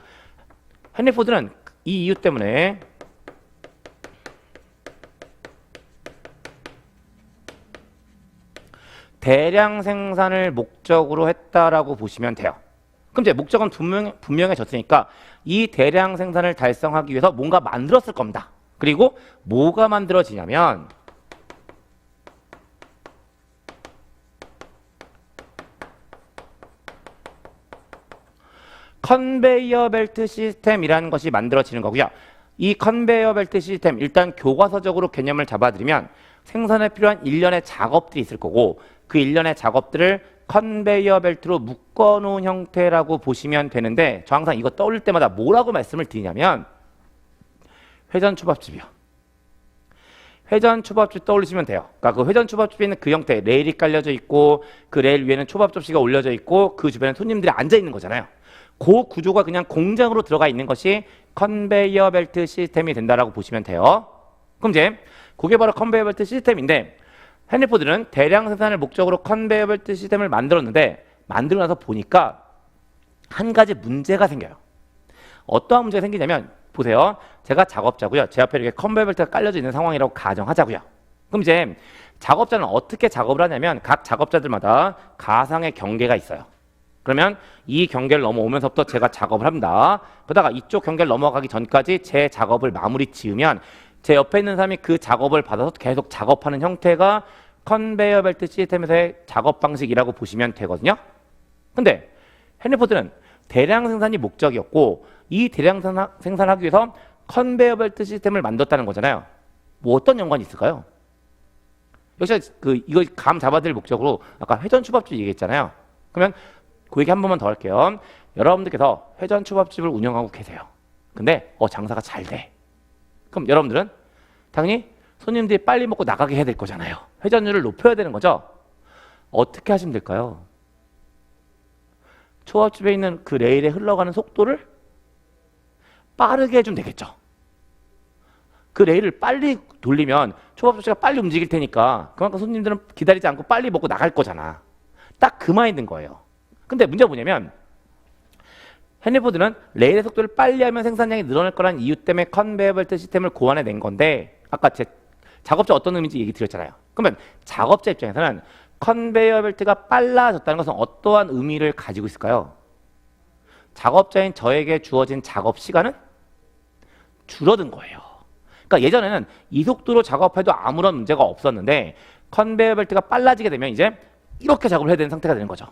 헨리 포드는 이 이유 때문에 대량 생산을 목적으로 했다라고 보시면 돼요. 그럼 이제 목적은 분명해졌으니까 이 대량 생산을 달성하기 위해서 뭔가 만들었을 겁니다. 그리고 뭐가 만들어지냐면 컨베이어 벨트 시스템이라는 것이 만들어지는 거고요. 이 컨베이어 벨트 시스템 일단 교과서적으로 개념을 잡아드리면 생산에 필요한 일련의 작업들이 있을 거고 그 일련의 작업들을 컨베이어 벨트로 묶어놓은 형태라고 보시면 되는데 저 항상 이거 떠올릴 때마다 뭐라고 말씀을 드리냐면 회전 초밥집이요. 회전 초밥집 떠올리시면 돼요. 그러니까 그 회전 초밥집에 있는 그 형태 레일이 깔려져 있고 그 레일 위에는 초밥 접시가 올려져 있고 그 주변에 손님들이 앉아 있는 거잖아요. 그 구조가 그냥 공장으로 들어가 있는 것이 컨베이어 벨트 시스템이 된다라고 보시면 돼요. 그럼 이제 그게 바로 컨베이어 벨트 시스템인데 헨리 포드는 대량 생산을 목적으로 컨베이어 벨트 시스템을 만들었는데 만들고 나서 보니까 한 가지 문제가 생겨요. 어떠한 문제가 생기냐면 보세요. 제가 작업자고요. 제 앞에 이렇게 컨베이어 벨트가 깔려져 있는 상황이라고 가정하자고요. 그럼 이제 작업자는 어떻게 작업을 하냐면 각 작업자들마다 가상의 경계가 있어요. 그러면 이 경계를 넘어오면서부터 제가 작업을 합니다. 그러다가 이쪽 경계를 넘어가기 전까지 제 작업을 마무리 지으면 제 옆에 있는 사람이 그 작업을 받아서 계속 작업하는 형태가 컨베이어 벨트 시스템에서의 작업 방식이라고 보시면 되거든요. 근데 헨리 포드는 대량 생산이 목적이었고 이 대량 생산하기 위해서 컨베이어 벨트 시스템을 만들었다는 거잖아요. 뭐 어떤 연관이 있을까요? 역시 이거 감 잡아드릴 목적으로 아까 회전 초밥집 얘기했잖아요. 그러면 그 얘기 한 번만 더 할게요. 여러분들께서 회전 초밥집을 운영하고 계세요. 근데 장사가 잘 돼. 그럼 여러분들은 당연히 손님들이 빨리 먹고 나가게 해야 될 거잖아요. 회전율을 높여야 되는 거죠. 어떻게 하시면 될까요? 초밥집에 있는 그 레일에 흘러가는 속도를 빠르게 해주면 되겠죠. 그 레일을 빨리 돌리면 초밥집가 빨리 움직일 테니까 그만큼 손님들은 기다리지 않고 빨리 먹고 나갈 거잖아. 딱 그 마인드인 거예요. 근데 문제가 뭐냐면 헨리 포드는 레일의 속도를 빨리 하면 생산량이 늘어날 거라는 이유 때문에 컨베이어 벨트 시스템을 고안해 낸 건데 아까 제 작업자 어떤 의미인지 얘기 드렸잖아요. 그러면 작업자 입장에서는 컨베이어 벨트가 빨라졌다는 것은 어떠한 의미를 가지고 있을까요? 작업자인 저에게 주어진 작업 시간은 줄어든 거예요. 그러니까 예전에는 이 속도로 작업해도 아무런 문제가 없었는데 컨베이어 벨트가 빨라지게 되면 이제 이렇게 작업을 해야 되는 상태가 되는 거죠.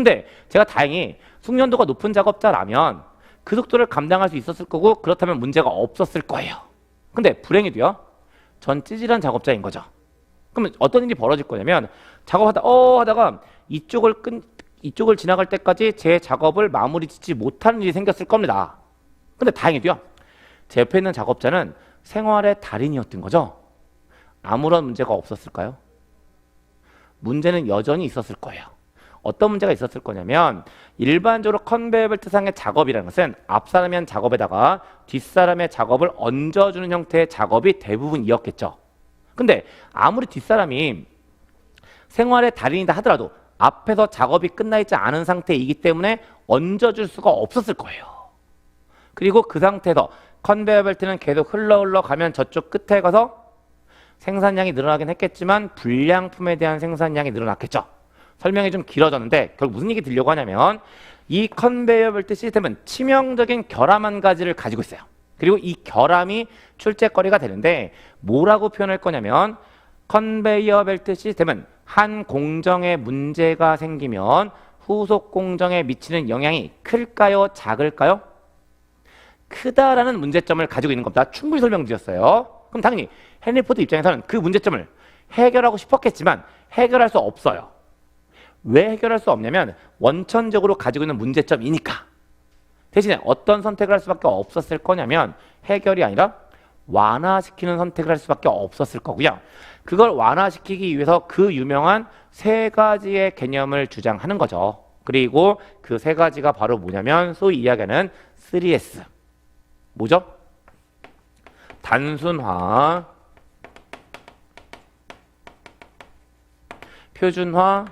근데 제가 다행히 숙련도가 높은 작업자라면 그 속도를 감당할 수 있었을 거고 그렇다면 문제가 없었을 거예요. 근데 불행히도요. 전 찌질한 작업자인 거죠. 그러면 어떤 일이 벌어질 거냐면 하다가 이쪽을 지나갈 때까지 제 작업을 마무리 짓지 못하는 일이 생겼을 겁니다. 근데 다행히도요. 제 옆에 있는 작업자는 생활의 달인이었던 거죠. 아무런 문제가 없었을까요? 문제는 여전히 있었을 거예요. 어떤 문제가 있었을 거냐면 일반적으로 컨베이어 벨트상의 작업이라는 것은 앞사람이 한 작업에다가 뒷사람의 작업을 얹어주는 형태의 작업이 대부분이었겠죠. 근데 아무리 뒷사람이 생활의 달인이다 하더라도 앞에서 작업이 끝나 있지 않은 상태이기 때문에 얹어줄 수가 없었을 거예요. 그리고 그 상태에서 컨베이어 벨트는 계속 흘러 가면 저쪽 끝에 가서 생산량이 늘어나긴 했겠지만 불량품에 대한 생산량이 늘어났겠죠. 설명이 좀 길어졌는데 결국 무슨 얘기 들려고 하냐면 이 컨베이어 벨트 시스템은 치명적인 결함 한 가지를 가지고 있어요. 그리고 이 결함이 출제거리가 되는데 뭐라고 표현할 거냐면 컨베이어 벨트 시스템은 한 공정에 문제가 생기면 후속 공정에 미치는 영향이 클까요? 작을까요? 크다라는 문제점을 가지고 있는 겁니다. 충분히 설명드렸어요. 그럼 당연히 헨리 포드 입장에서는 그 문제점을 해결하고 싶었겠지만 해결할 수 없어요. 왜 해결할 수 없냐면 원천적으로 가지고 있는 문제점이니까. 대신에 어떤 선택을 할 수밖에 없었을 거냐면 해결이 아니라 완화시키는 선택을 할 수밖에 없었을 거고요. 그걸 완화시키기 위해서 그 유명한 세 가지의 개념을 주장하는 거죠. 그리고 그 세 가지가 바로 뭐냐면 소위 이야기하는 3S. 뭐죠? 단순화, 표준화,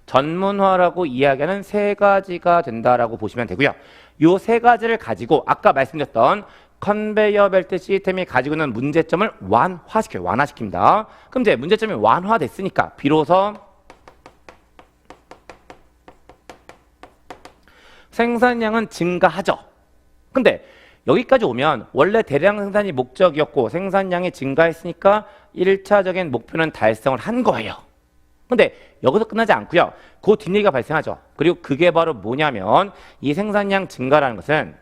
전문화라고 이야기하는 세 가지가 된다라고 보시면 되고요. 이 세 가지를 가지고 아까 말씀드렸던 컨베이어 벨트 시스템이 가지고 있는 문제점을 완화시켜요. 완화시킵니다. 그럼 이제 문제점이 완화됐으니까 비로소 생산량은 증가하죠. 근데 여기까지 오면 원래 대량 생산이 목적이었고 생산량이 증가했으니까 1차적인 목표는 달성을 한 거예요. 근데 여기서 끝나지 않고요. 그 뒷얘기가 발생하죠. 그리고 그게 바로 뭐냐면 이 생산량 증가라는 것은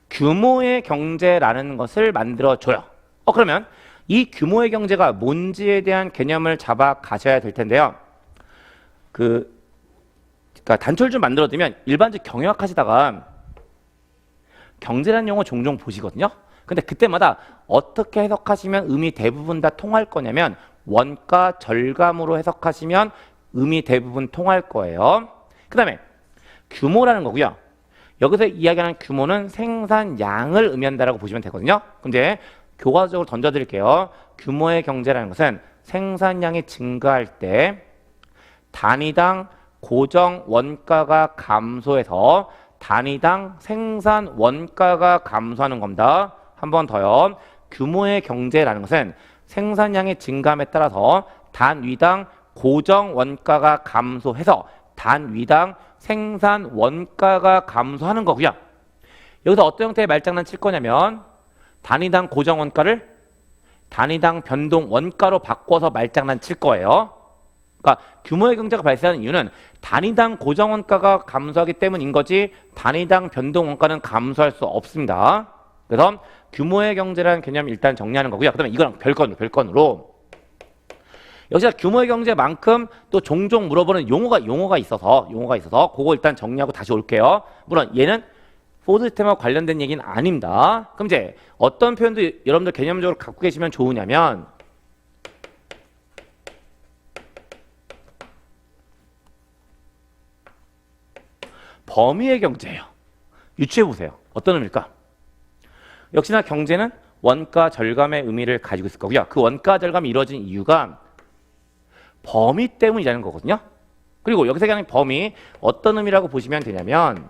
규모의 경제라는 것을 만들어줘요. 그러면 이 규모의 경제가 뭔지에 대한 개념을 잡아 가셔야 될 텐데요. 그러니까 단초를 좀 만들어두면 일반적 경영학 하시다가 경제라는 용어 종종 보시거든요. 근데 그때마다 어떻게 해석하시면 의미 대부분 다 통할 거냐면 원가 절감으로 해석하시면 의미 대부분 통할 거예요. 그 다음에 규모라는 거고요. 여기서 이야기하는 규모는 생산량을 의미한다라고 보시면 되거든요. 근데 교과적으로 던져드릴게요. 규모의 경제라는 것은 생산량이 증가할 때 단위당 고정 원가가 감소해서 단위당 생산 원가가 감소하는 겁니다. 한 번 더요. 규모의 경제라는 것은 생산량의 증감에 따라서 단위당 고정 원가가 감소해서 단위당 생산 원가가 감소하는 거고요. 여기서 어떤 형태의 말장난 칠 거냐면 단위당 고정 원가를 단위당 변동 원가로 바꿔서 말장난 칠 거예요. 그러니까 규모의 경제가 발생하는 이유는 단위당 고정 원가가 감소하기 때문인 거지 단위당 변동 원가는 감소할 수 없습니다. 그래서 규모의 경제라는 개념 일단 정리하는 거고요. 그 다음에 이거랑 별건으로 여기서 규모의 경제만큼 또 종종 물어보는 용어가 있어서 그거 일단 정리하고 다시 올게요. 물론 얘는 포드 시스템과 관련된 얘기는 아닙니다. 그럼 이제 어떤 표현도 여러분들 개념적으로 갖고 계시면 좋으냐면 범위의 경제예요. 유추해 보세요. 어떤 의미일까? 역시나 경제는 원가 절감의 의미를 가지고 있을 거고요. 그 원가 절감이 이루어진 이유가 범위 때문이라는 거거든요. 그리고 여기서 얘기하는 범위 어떤 의미라고 보시면 되냐면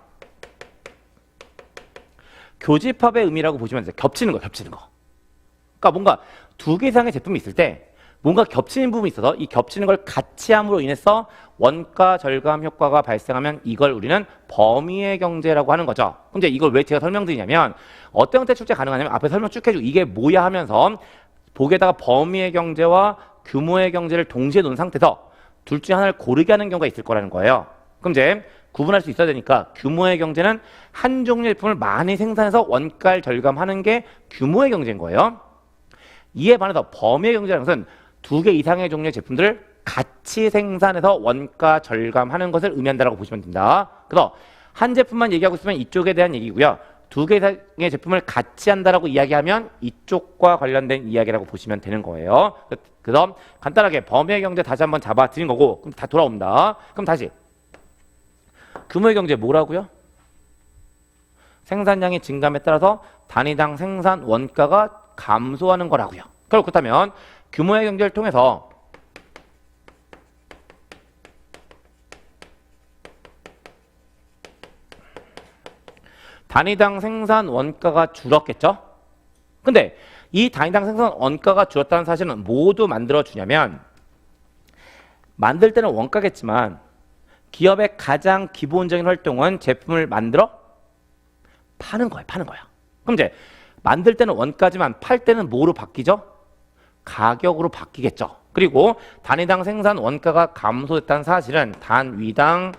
교집합의 의미라고 보시면 돼요. 겹치는 거. 그러니까 뭔가 두 개 이상의 제품이 있을 때 뭔가 겹치는 부분이 있어서 이 겹치는 걸 같이 함으로 인해서 원가 절감 효과가 발생하면 이걸 우리는 범위의 경제라고 하는 거죠. 근데 이걸 왜 제가 설명드리냐면 어떤 형태 출제 가능하냐면 앞에 설명 쭉 해주고 이게 뭐야 하면서 보기에다가 범위의 경제와 규모의 경제를 동시에 놓은 상태에서 둘 중에 하나를 고르게 하는 경우가 있을 거라는 거예요. 그럼 이제 구분할 수 있어야 되니까 규모의 경제는 한 종류의 제품을 많이 생산해서 원가를 절감하는 게 규모의 경제인 거예요. 이에 반해서 범위의 경제라는 것은 두 개 이상의 종류의 제품들을 같이 생산해서 원가 절감하는 것을 의미한다고 보시면 됩니다. 그래서 한 제품만 얘기하고 있으면 이쪽에 대한 얘기고요. 두 개 이상의 제품을 같이 한다라고 이야기하면 이쪽과 관련된 이야기라고 보시면 되는 거예요. 그래서 간단하게 범위의 경제 다시 한번 잡아 드린 거고, 그럼 다 돌아옵니다. 그럼 다시 규모의 경제 뭐라고요? 생산량이 증감에 따라서 단위당 생산 원가가 감소하는 거라고요. 그렇다면 규모의 경제를 통해서 단위당 생산 원가가 줄었겠죠? 근데 이 단위당 생산 원가가 줄었다는 사실은 모두 만들어주냐면 만들 때는 원가겠지만 기업의 가장 기본적인 활동은 제품을 만들어 파는 거예요. 파는 거야. 그럼 이제 만들 때는 원가지만 팔 때는 뭐로 바뀌죠? 가격으로 바뀌겠죠. 그리고 단위당 생산 원가가 감소했다는 사실은 단위당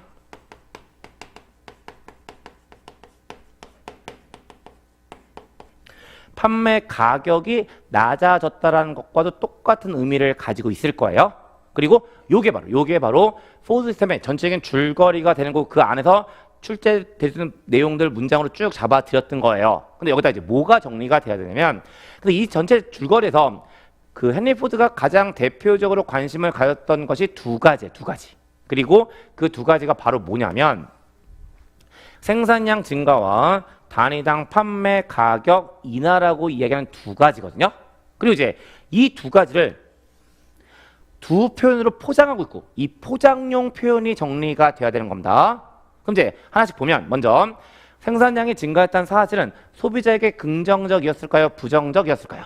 판매 가격이 낮아졌다는 것과도 똑같은 의미를 가지고 있을 거예요. 그리고 요게 바로 포드 시스템의 전체적인 줄거리가 되는 거고 그 안에서 출제되는 내용들 문장으로 쭉 잡아드렸던 거예요. 근데 여기다 이제 뭐가 정리가 돼야 되냐면 이 전체 줄거리에서 그 헨리 포드가 가장 대표적으로 관심을 가졌던 것이 두 가지. 그리고 그 두 가지가 바로 뭐냐면 생산량 증가와 단위당 판매 가격 인하라고 이야기하는 두 가지거든요. 그리고 이제 이 두 가지를 두 표현으로 포장하고 있고 이 포장용 표현이 정리가 돼야 되는 겁니다. 그럼 이제 하나씩 보면 먼저 생산량이 증가했다는 사실은 소비자에게 긍정적이었을까요? 부정적이었을까요?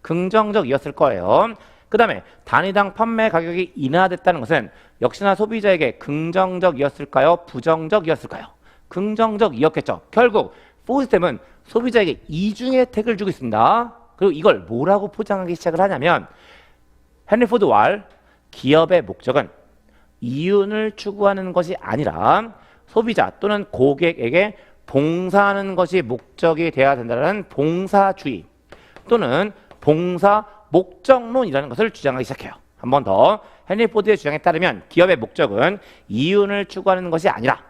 긍정적이었을 거예요. 그 다음에 단위당 판매 가격이 인하됐다는 것은 역시나 소비자에게 긍정적이었을까요? 부정적이었을까요? 긍정적이었겠죠. 결국 포스템은 소비자에게 이중의 혜택을 주고 있습니다. 그리고 이걸 뭐라고 포장하기 시작을 하냐면 헨리 포드 왈 기업의 목적은 이윤을 추구하는 것이 아니라 소비자 또는 고객에게 봉사하는 것이 목적이 되어야 된다는 봉사주의 또는 봉사 목적론이라는 것을 주장하기 시작해요. 한 번 더 헨리 포드의 주장에 따르면 기업의 목적은 이윤을 추구하는 것이 아니라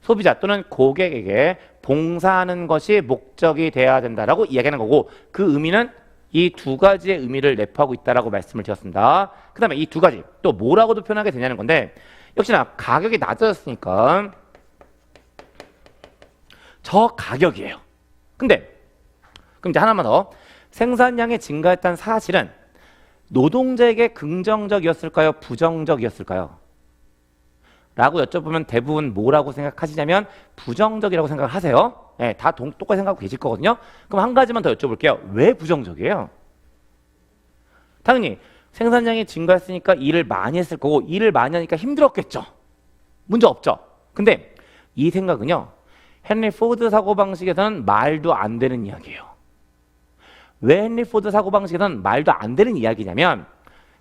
소비자 또는 고객에게 봉사하는 것이 목적이 되어야 된다라고 이야기하는 거고 그 의미는 이 두 가지의 의미를 내포하고 있다라고 말씀을 드렸습니다. 그 다음에 이 두 가지 또 뭐라고도 표현하게 되냐는 건데 역시나 가격이 낮아졌으니까 저 가격이에요. 근데 그럼 이제 하나만 더 생산량이 증가했다는 사실은 노동자에게 긍정적이었을까요? 부정적이었을까요? 라고 여쭤보면 대부분 뭐라고 생각하시냐면 부정적이라고 생각을 하세요. 네, 다 똑같이 생각하고 계실 거거든요. 그럼 한 가지만 더 여쭤볼게요. 왜 부정적이에요? 당연히 생산량이 증가했으니까 일을 많이 했을 거고 일을 많이 하니까 힘들었겠죠. 문제 없죠. 근데 이 생각은요. 헨리 포드 사고방식에서는 말도 안 되는 이야기예요. 왜 헨리 포드 사고방식에서는 말도 안 되는 이야기냐면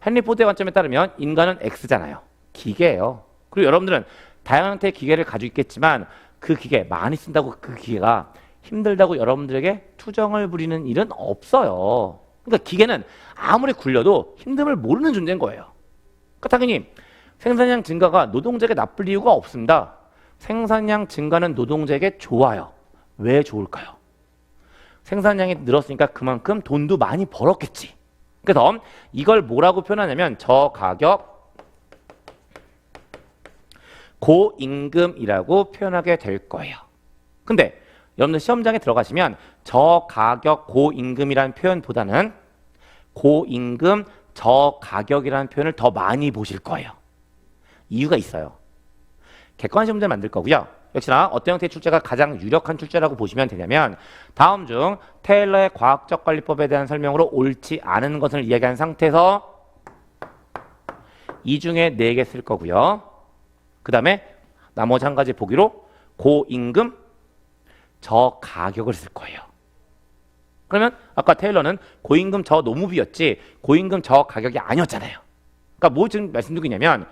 헨리 포드의 관점에 따르면 인간은 X잖아요. 기계예요. 그리고 여러분들은 다양한 형태의 기계를 가지고 있겠지만 그 기계 많이 쓴다고 그 기계가 힘들다고 여러분들에게 투정을 부리는 일은 없어요. 그러니까 기계는 아무리 굴려도 힘듦을 모르는 존재인 거예요. 그러니까 당연히 생산량 증가가 노동자에게 나쁠 이유가 없습니다. 생산량 증가는 노동자에게 좋아요. 왜 좋을까요? 생산량이 늘었으니까 그만큼 돈도 많이 벌었겠지. 그래서 이걸 뭐라고 표현하냐면 저가격 고임금이라고 표현하게 될 거예요. 근데 여러분들 시험장에 들어가시면 저가격 고임금이라는 표현보다는 고임금 저가격이라는 표현을 더 많이 보실 거예요. 이유가 있어요. 객관 시험지를 만들 거고요. 역시나 어떤 형태의 출제가 가장 유력한 출제라고 보시면 되냐면 다음 중 테일러의 과학적 관리법에 대한 설명으로 옳지 않은 것을 이야기한 상태에서 이 중에 4개 쓸 거고요. 그 다음에 나머지 한 가지 보기로 고임금 저가격을 쓸 거예요. 그러면 아까 테일러는 고임금 저 노무비였지 고임금 저 가격이 아니었잖아요. 그러니까 뭐 지금 말씀드리고 있냐면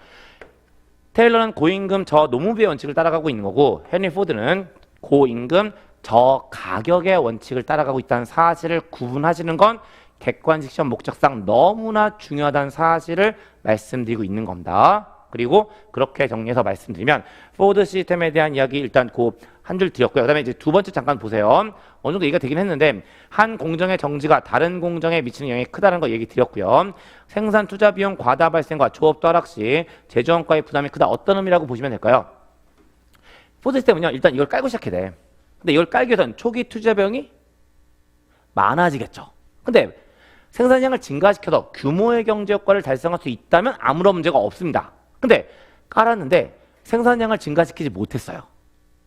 테일러는 고임금 저 노무비의 원칙을 따라가고 있는 거고 헨리 포드는 고임금 저 가격의 원칙을 따라가고 있다는 사실을 구분하시는 건 객관식 시험 목적상 너무나 중요하다는 사실을 말씀드리고 있는 겁니다. 그리고 그렇게 정리해서 말씀드리면 포드 시스템에 대한 이야기 일단 그 한 줄 드렸고요. 그다음에 이제 두 번째 잠깐 보세요. 어느 정도 얘기가 되긴 했는데 한 공정의 정지가 다른 공정에 미치는 영향이 크다는 거 얘기 드렸고요. 생산 투자 비용 과다 발생과 조업 떠락 시 제조원가의 부담이 크다. 어떤 의미라고 보시면 될까요? 포드 시스템은요. 일단 이걸 깔고 시작해야 돼. 근데 이걸 깔기 위해서는 초기 투자 비용이 많아지겠죠. 근데 생산량을 증가시켜서 규모의 경제 효과를 달성할 수 있다면 아무런 문제가 없습니다. 근데 깔았는데 생산량을 증가시키지 못했어요.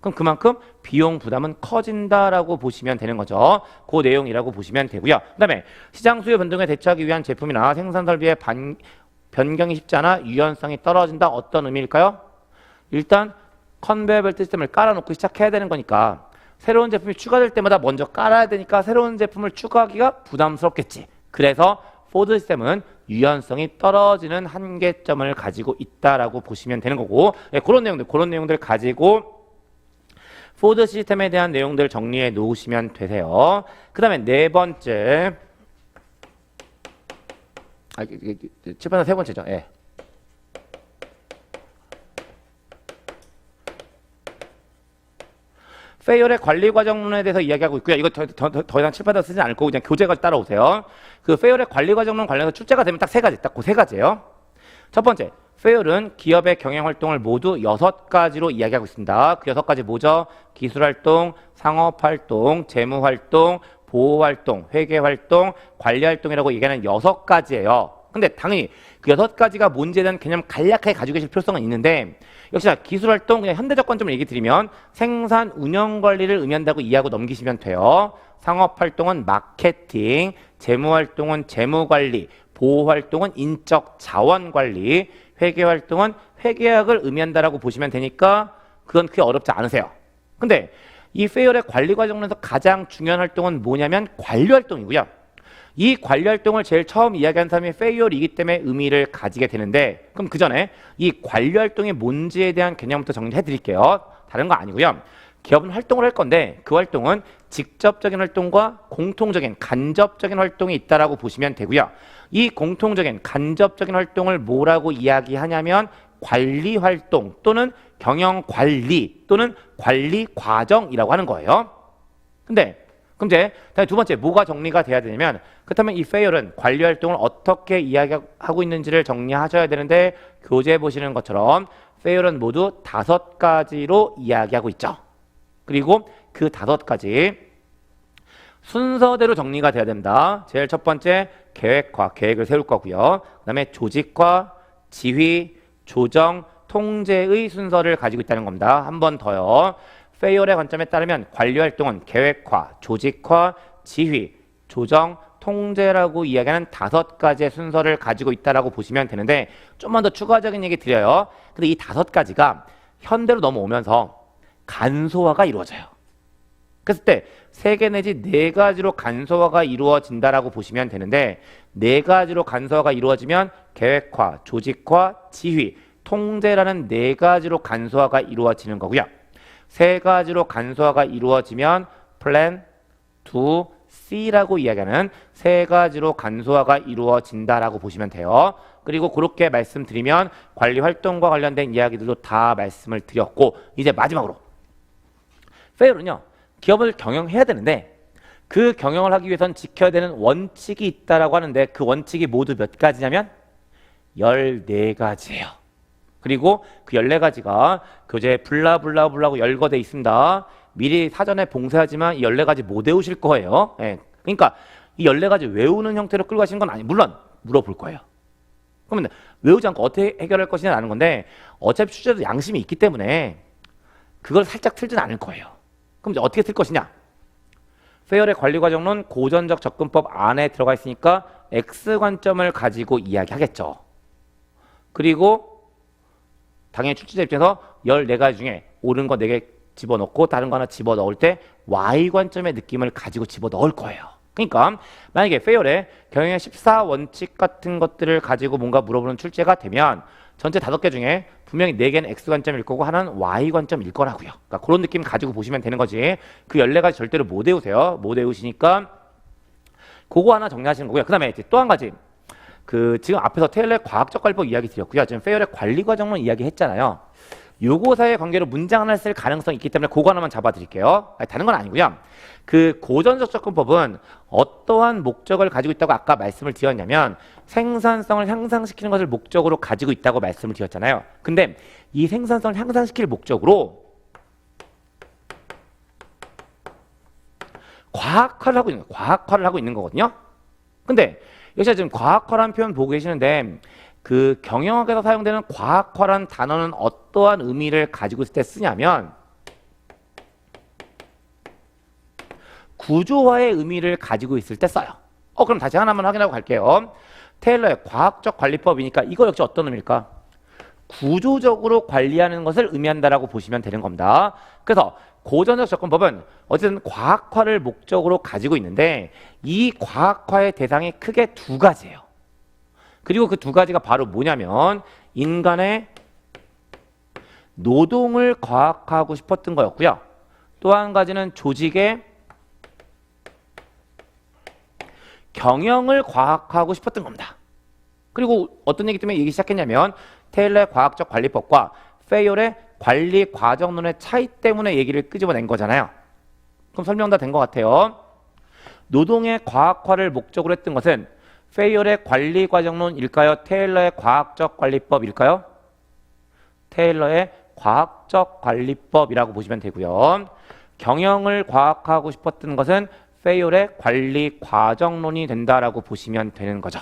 그럼 그만큼 비용 부담은 커진다라고 보시면 되는 거죠. 그 내용이라고 보시면 되고요. 그 다음에 시장 수요 변동에 대처하기 위한 제품이나 생산 설비의 변경이 쉽지 않아 유연성이 떨어진다. 어떤 의미일까요? 일단 컨베이어 벨트 시스템을 깔아놓고 시작해야 되는 거니까 새로운 제품이 추가될 때마다 먼저 깔아야 되니까 새로운 제품을 추가하기가 부담스럽겠지. 그래서 포드 시스템은 유연성이 떨어지는 한계점을 가지고 있다라고 보시면 되는 거고, 네, 그런 내용들 가지고 포드 시스템에 대한 내용들 정리해 놓으시면 되세요. 그 다음에 네 번째, 칠판상 세 번째죠. 예. 페이올의 관리 과정론에 대해서 이야기하고 있고요. 이거 더 이상 칠판에서 쓰지 않을 거고 그냥 교재가 따라오세요. 그 페이올의 관리 과정론 관련해서 출제가 되면 딱 세 가지, 딱 그 세 가지예요. 첫 번째, 페이올은 기업의 경영 활동을 모두 6가지로 이야기하고 있습니다. 그 6가지 뭐죠? 기술 활동, 상업 활동, 재무 활동, 보호 활동, 회계 활동, 관리 활동이라고 얘기하는 6가지예요. 근데 당연히 그 6가지가 뭔지에 대한 개념 간략하게 가지고 계실 필요성은 있는데 역시나 기술활동 그냥 현대적 관점을 얘기 드리면 생산 운영 관리를 의미한다고 이해하고 넘기시면 돼요. 상업활동은 마케팅, 재무활동은 재무관리, 보호활동은 인적 자원관리, 회계활동은 회계학을 의미한다라고 보시면 되니까 그건 크게 어렵지 않으세요. 근데 이 페이올의 관리 과정에서 가장 중요한 활동은 뭐냐면 관리활동이고요. 이 관리활동을 제일 처음 이야기한 사람이 페이올이기 때문에 의미를 가지게 되는데 그럼 그 전에 이 관리활동이 뭔지에 대한 개념부터 정리해 드릴게요. 다른 거 아니고요. 기업은 활동을 할 건데 그 활동은 직접적인 활동과 공통적인 간접적인 활동이 있다라고 보시면 되고요. 이 공통적인 간접적인 활동을 뭐라고 이야기하냐면 관리활동 또는 경영관리 또는 관리과정이라고 하는 거예요. 근데 그럼 이제 두 번째 뭐가 정리가 돼야 되냐면 그렇다면 이 페이올은 관리 활동을 어떻게 이야기하고 있는지를 정리하셔야 되는데 교재에 보시는 것처럼 페이올은 모두 5가지로 이야기하고 있죠. 그리고 그 5가지 순서대로 정리가 돼야 됩니다. 제일 첫 번째 계획화, 계획을 세울 거고요. 그 다음에 조직화, 지휘, 조정, 통제의 순서를 가지고 있다는 겁니다. 한 번 더요. 페이올의 관점에 따르면 관리활동은 계획화, 조직화, 지휘, 조정, 통제라고 이야기하는 5가지의 순서를 가지고 있다라고 보시면 되는데 좀만 더 추가적인 얘기 드려요. 근데 이 5가지가 현대로 넘어오면서 간소화가 이루어져요. 그랬을 때 3개 내지 4가지로 간소화가 이루어진다라고 보시면 되는데 4가지로 간소화가 이루어지면 계획화, 조직화, 지휘, 통제라는 4가지로 간소화가 이루어지는 거고요. 3가지로 간소화가 이루어지면 플랜 2, C라고 이야기하는 3가지로 간소화가 이루어진다라고 보시면 돼요. 그리고 그렇게 말씀드리면 관리 활동과 관련된 이야기들도 다 말씀을 드렸고 이제 마지막으로 페이올은요. 기업을 경영해야 되는데 그 경영을 하기 위해서는 지켜야 되는 원칙이 있다라고 하는데 그 원칙이 모두 몇 가지냐면 14가지예요. 그리고 그 14가지가 교재에 블라블라블라고 열거돼 있습니다. 미리 사전에 봉쇄하지만 이 14가지 못 외우실 거예요. 예. 그러니까 이 14가지 외우는 형태로 끌고 가시는 건 아니, 물론 물어볼 거예요. 그러면 외우지 않고 어떻게 해결할 것이냐라는 건데 어차피 출제도 양심이 있기 때문에 그걸 살짝 틀진 않을 거예요. 그럼 이제 어떻게 틀 것이냐? 페이올의 관리과정론 고전적 접근법 안에 들어가 있으니까 X 관점을 가지고 이야기하겠죠. 그리고 당연히 출제자 입장에서 14가지 중에 옳은 거 4개 집어넣고 다른 거 하나 집어넣을 때 Y 관점의 느낌을 가지고 집어넣을 거예요. 그러니까 만약에 페이얼에 경영의 14원칙 같은 것들을 가지고 뭔가 물어보는 출제가 되면 전체 5개 중에 분명히 4개는 X 관점일 거고 하나는 Y 관점일 거라고요. 그러니까 그런 느낌 가지고 보시면 되는 거지. 그 14가지 절대로 못 외우세요. 못 외우시니까 그거 하나 정리하시는 거고요. 그 다음에 또 한 가지. 지금 앞에서 테일러의 과학적 관리법 이야기 드렸고요. 지금 페이얼의 관리 과정론 이야기 했잖아요. 요거 사이의 관계로 문장 하나 쓸 가능성이 있기 때문에 그거 하나만 잡아드릴게요. 아니, 다른 건 아니고요. 고전적 접근법은 어떠한 목적을 가지고 있다고 아까 말씀을 드렸냐면 생산성을 향상시키는 것을 목적으로 가지고 있다고 말씀을 드렸잖아요. 근데 이 생산성을 향상시킬 목적으로 과학화를 하고 있는 거거든요. 근데 여기서 지금 과학화라는 표현 보고 계시는데 경영학에서 사용되는 과학화라는 단어는 어떠한 의미를 가지고 있을 때 쓰냐면 구조화의 의미를 가지고 있을 때 써요. 그럼 다시 하나만 확인하고 갈게요. 테일러의 과학적 관리법이니까 이거 역시 어떤 의미일까? 구조적으로 관리하는 것을 의미한다라고 보시면 되는 겁니다. 그래서 고전적 접근법은 어쨌든 과학화를 목적으로 가지고 있는데 이 과학화의 대상이 크게 2가지예요. 그리고 그 2가지가 바로 뭐냐면 인간의 노동을 과학화하고 싶었던 거였고요. 또 한 가지는 조직의 경영을 과학화하고 싶었던 겁니다. 그리고 어떤 얘기 때문에 얘기 시작했냐면 테일러의 과학적 관리법과 페이얼의 관리 과정론의 차이 때문에 얘기를 끄집어낸 거잖아요. 그럼 설명 다 된 것 같아요. 노동의 과학화를 목적으로 했던 것은 페이얼의 관리 과정론일까요? 테일러의 과학적 관리법일까요? 테일러의 과학적 관리법이라고 보시면 되고요. 경영을 과학화하고 싶었던 것은 페이얼의 관리 과정론이 된다라고 보시면 되는 거죠.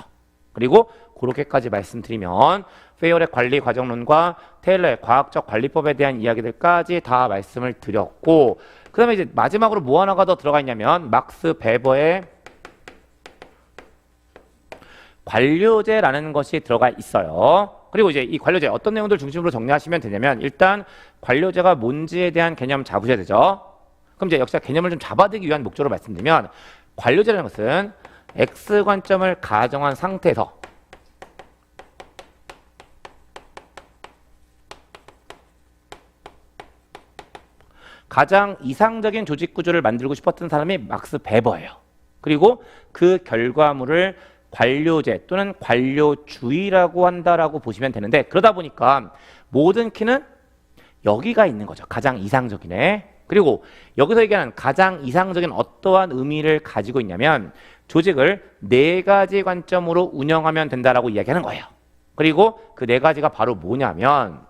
그리고 그렇게까지 말씀드리면 페이얼의 관리 과정론과 테일러의 과학적 관리법에 대한 이야기들까지 다 말씀을 드렸고, 그 다음에 이제 마지막으로 뭐 하나가 더 들어가 있냐면 막스 베버의 관료제라는 것이 들어가 있어요. 그리고 이제 이 관료제 어떤 내용들 중심으로 정리하시면 되냐면 일단 관료제가 뭔지에 대한 개념 잡으셔야 되죠. 그럼 이제 역시 개념을 좀 잡아두기 위한 목적으로 말씀드리면 관료제라는 것은 X 관점을 가정한 상태에서 가장 이상적인 조직 구조를 만들고 싶었던 사람이 막스 베버예요. 그리고 그 결과물을 관료제 또는 관료주의라고 한다라고 보시면 되는데, 그러다 보니까 모든 키는 여기가 있는 거죠. 가장 이상적이네. 그리고 여기서 얘기하는 가장 이상적인 어떠한 의미를 가지고 있냐면 조직을 4가지 관점으로 운영하면 된다라고 이야기하는 거예요. 그리고 그 4가지가 바로 뭐냐면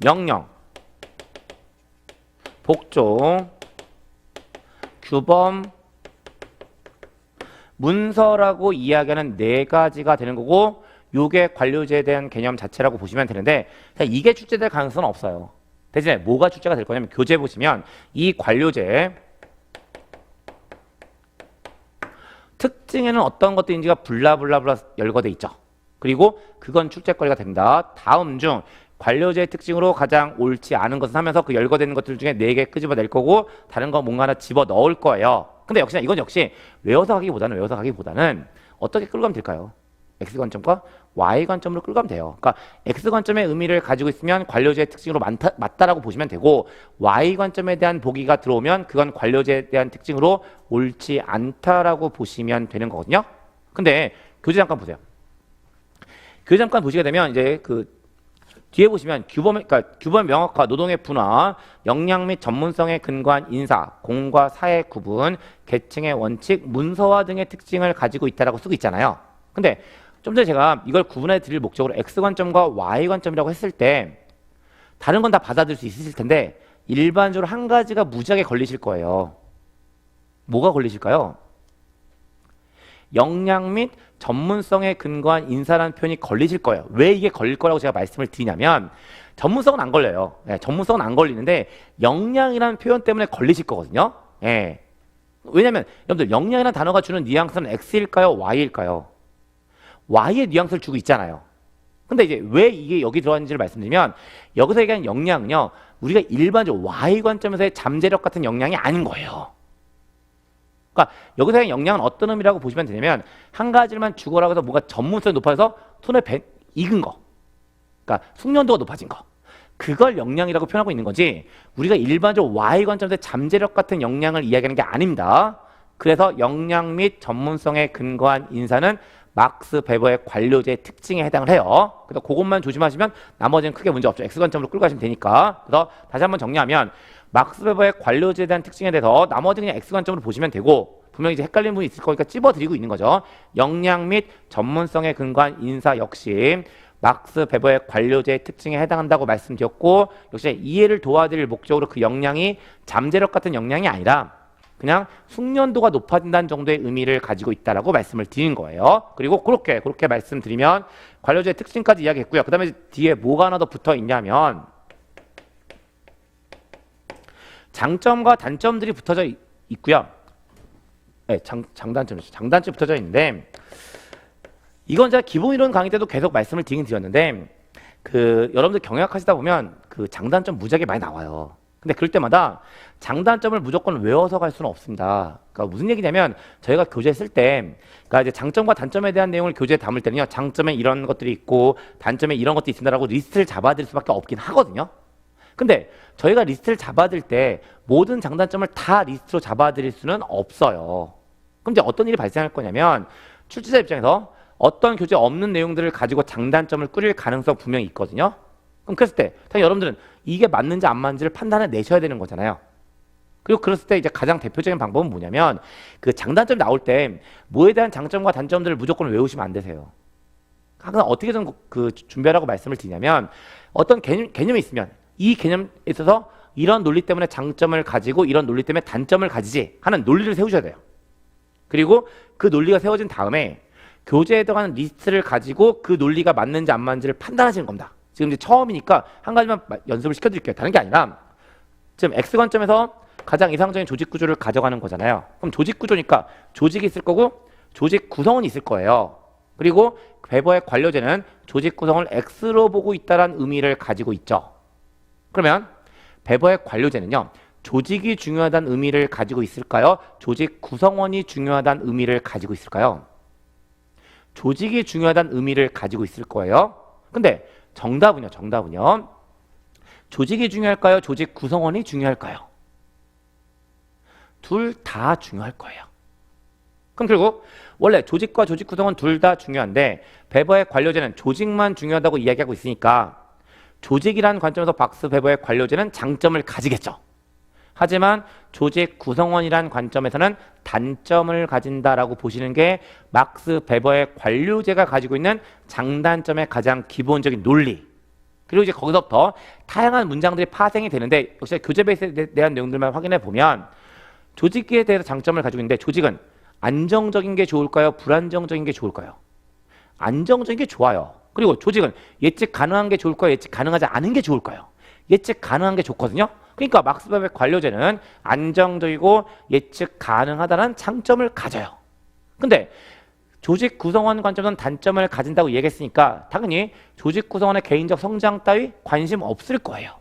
명령, 복종, 규범, 문서라고 이야기하는 4가지가 되는 거고, 요게 관료제에 대한 개념 자체라고 보시면 되는데 이게 출제될 가능성은 없어요. 대신에 뭐가 출제가 될 거냐면 교재 보시면 이 관료제 특징에는 어떤 것들인지가 블라블라블라 열거돼 있죠. 그리고 그건 출제거리가 됩니다. 다음 중 관료제의 특징으로 가장 옳지 않은 것은 하면서 그 열거되는 것들 중에 4개 끄집어낼 거고 다른 거 뭔가 하나 집어넣을 거예요. 근데 역시나 이건 역시 외워서 가기보다는 어떻게 끌고 가면 될까요? X 관점과 Y 관점으로 끌고 가면 돼요. 그러니까 X 관점의 의미를 가지고 있으면 관료제의 특징으로 맞다라고 보시면 되고, Y 관점에 대한 보기가 들어오면 그건 관료제에 대한 특징으로 옳지 않다라고 보시면 되는 거거든요. 근데 교재 잠깐 보세요. 교재 잠깐 보시게 되면 이제 뒤에 보시면 규범의 명확화, 노동의 분화, 역량 및 전문성에 근거한 인사, 공과 사의 구분, 계층의 원칙, 문서화 등의 특징을 가지고 있다라고 쓰고 있잖아요. 근데 좀 전에 제가 이걸 구분해 드릴 목적으로 X 관점과 Y 관점이라고 했을 때 다른 건 다 받아들일 수 있으실 텐데 일반적으로 한 가지가 무지하게 걸리실 거예요. 뭐가 걸리실까요? 역량 및 전문성에 근거한 인사라는 표현이 걸리실 거예요. 왜 이게 걸릴 거라고 제가 말씀을 드리냐면 전문성은 안 걸려요. 네, 전문성은 안 걸리는데 역량이라는 표현 때문에 걸리실 거거든요. 네. 왜냐면 여러분들 역량이라는 단어가 주는 뉘앙스는 X일까요? Y일까요? Y의 뉘앙스를 주고 있잖아요. 근데 이제 왜 이게 여기 들어가는지를 말씀드리면 여기서 얘기하는 역량은요, 우리가 일반적으로 Y 관점에서의 잠재력 같은 역량이 아닌 거예요. 그러니까 여기서의 역량은 어떤 의미라고 보시면 되냐면 한 가지만 주거라고 해서 뭔가 전문성이 높아져서 손에 익은 거, 그러니까 숙련도가 높아진 거, 그걸 역량이라고 표현하고 있는 거지 우리가 일반적으로 Y 관점에서 잠재력 같은 역량을 이야기하는 게 아닙니다. 그래서 역량 및 전문성에 근거한 인사는 막스 베버의 관료제의 특징에 해당을 해요. 그래서 그것만 조심하시면 나머지는 크게 문제 없죠. X 관점으로 끌고 가시면 되니까. 그래서 다시 한번 정리하면 막스 베버의 관료제에 대한 특징에 대해서 나머지는 그냥 X 관점으로 보시면 되고 분명히 이제 헷갈리는 부분이 있을 거니까 찝어드리고 있는 거죠. 역량 및 전문성에 근거한 인사 역시 막스 베버의 관료제의 특징에 해당한다고 말씀드렸고 역시 이해를 도와드릴 목적으로 그 역량이 잠재력 같은 역량이 아니라 그냥 숙련도가 높아진다는 정도의 의미를 가지고 있다라고 말씀을 드린 거예요. 그리고 그렇게 말씀드리면 관료제의 특징까지 이야기했고요. 그 다음에 뒤에 뭐가 하나 더 붙어 있냐면 장점과 단점들이 붙어져 있고요. 네, 장단점이 붙어져 있는데 이건 제가 기본 이론 강의 때도 계속 말씀을 드렸는데 여러분들 경영학하시다 보면 그 장단점 무지하게 많이 나와요. 근데 그럴 때마다 장단점을 무조건 외워서 갈 수는 없습니다. 그러니까 무슨 얘기냐면 저희가 교재 쓸 때 그러니까 이제 장점과 단점에 대한 내용을 교재에 담을 때는요. 장점에 이런 것들이 있고 단점에 이런 것도 있습니다라고 리스트를 잡아드릴 수밖에 없긴 하거든요. 근데 저희가 리스트를 잡아드릴 때 모든 장단점을 다 리스트로 잡아드릴 수는 없어요. 그럼 이제 어떤 일이 발생할 거냐면 출제자 입장에서 어떤 교재에 없는 내용들을 가지고 장단점을 꾸릴 가능성 분명히 있거든요. 그럼 그랬을 때 여러분들은 이게 맞는지 안 맞는지를 판단해 내셔야 되는 거잖아요. 그리고 그랬을 때 이제 가장 대표적인 방법은 뭐냐면 그 장단점이 나올 때 뭐에 대한 장점과 단점들을 무조건 외우시면 안 되세요. 항상 어떻게든 그 준비하라고 말씀을 드리냐면 어떤 개념이 있으면 이 개념에 있어서 이런 논리 때문에 장점을 가지고 이런 논리 때문에 단점을 가지지 하는 논리를 세우셔야 돼요. 그리고 그 논리가 세워진 다음에 교재에 들어가는 리스트를 가지고 그 논리가 맞는지 안 맞는지를 판단하시는 겁니다. 지금 이제 처음이니까 한 가지만 연습을 시켜드릴게요. 다른 게 아니라 지금 X 관점에서 가장 이상적인 조직 구조를 가져가는 거잖아요. 그럼 조직 구조니까 조직이 있을 거고 조직 구성원이 있을 거예요. 그리고 베버의 관료제는 조직 구성을 X로 보고 있다는 의미를 가지고 있죠. 그러면 베버의 관료제는요. 조직이 중요하다는 의미를 가지고 있을까요? 조직 구성원이 중요하다는 의미를 가지고 있을까요? 조직이 중요하다는 의미를 가지고 있을 거예요. 근데 정답은요. 조직이 중요할까요? 조직 구성원이 중요할까요? 둘 다 중요할 거예요. 그럼 결국 원래 조직과 조직 구성원 둘 다 중요한데 베버의 관료제는 조직만 중요하다고 이야기하고 있으니까 조직이라는 관점에서 막스 베버의 관료제는 장점을 가지겠죠. 하지만 조직 구성원이란 관점에서는 단점을 가진다라고 보시는 게 막스 베버의 관료제가 가지고 있는 장단점의 가장 기본적인 논리. 그리고 이제 거기서부터 다양한 문장들이 파생이 되는데 역시 교재 베이스에 대한 내용들만 확인해 보면 조직에 대해서 장점을 가지고 있는데 조직은 안정적인 게 좋을까요? 불안정적인 게 좋을까요? 안정적인 게 좋아요. 그리고 조직은 예측 가능한 게 좋을까요? 예측 가능하지 않은 게 좋을까요? 예측 가능한 게 좋거든요. 그러니까 막스 베버의 관료제는 안정적이고 예측 가능하다는 장점을 가져요. 근데 조직 구성원 관점에서는 단점을 가진다고 얘기했으니까 당연히 조직 구성원의 개인적 성장 따위 관심 없을 거예요.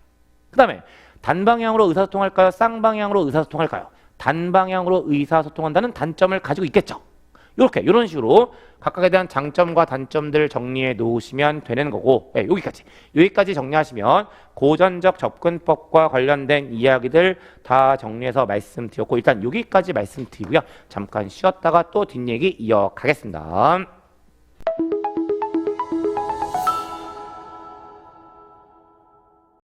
그 다음에 단방향으로 의사소통할까요? 쌍방향으로 의사소통할까요? 단방향으로 의사소통한다는 단점을 가지고 있겠죠. 이런 식으로 각각에 대한 장점과 단점들을 정리해 놓으시면 되는 거고 여기까지 정리하시면 고전적 접근법과 관련된 이야기들 다 정리해서 말씀드렸고 일단 여기까지 말씀드리고요. 잠깐 쉬었다가 또 뒷얘기 이어가겠습니다.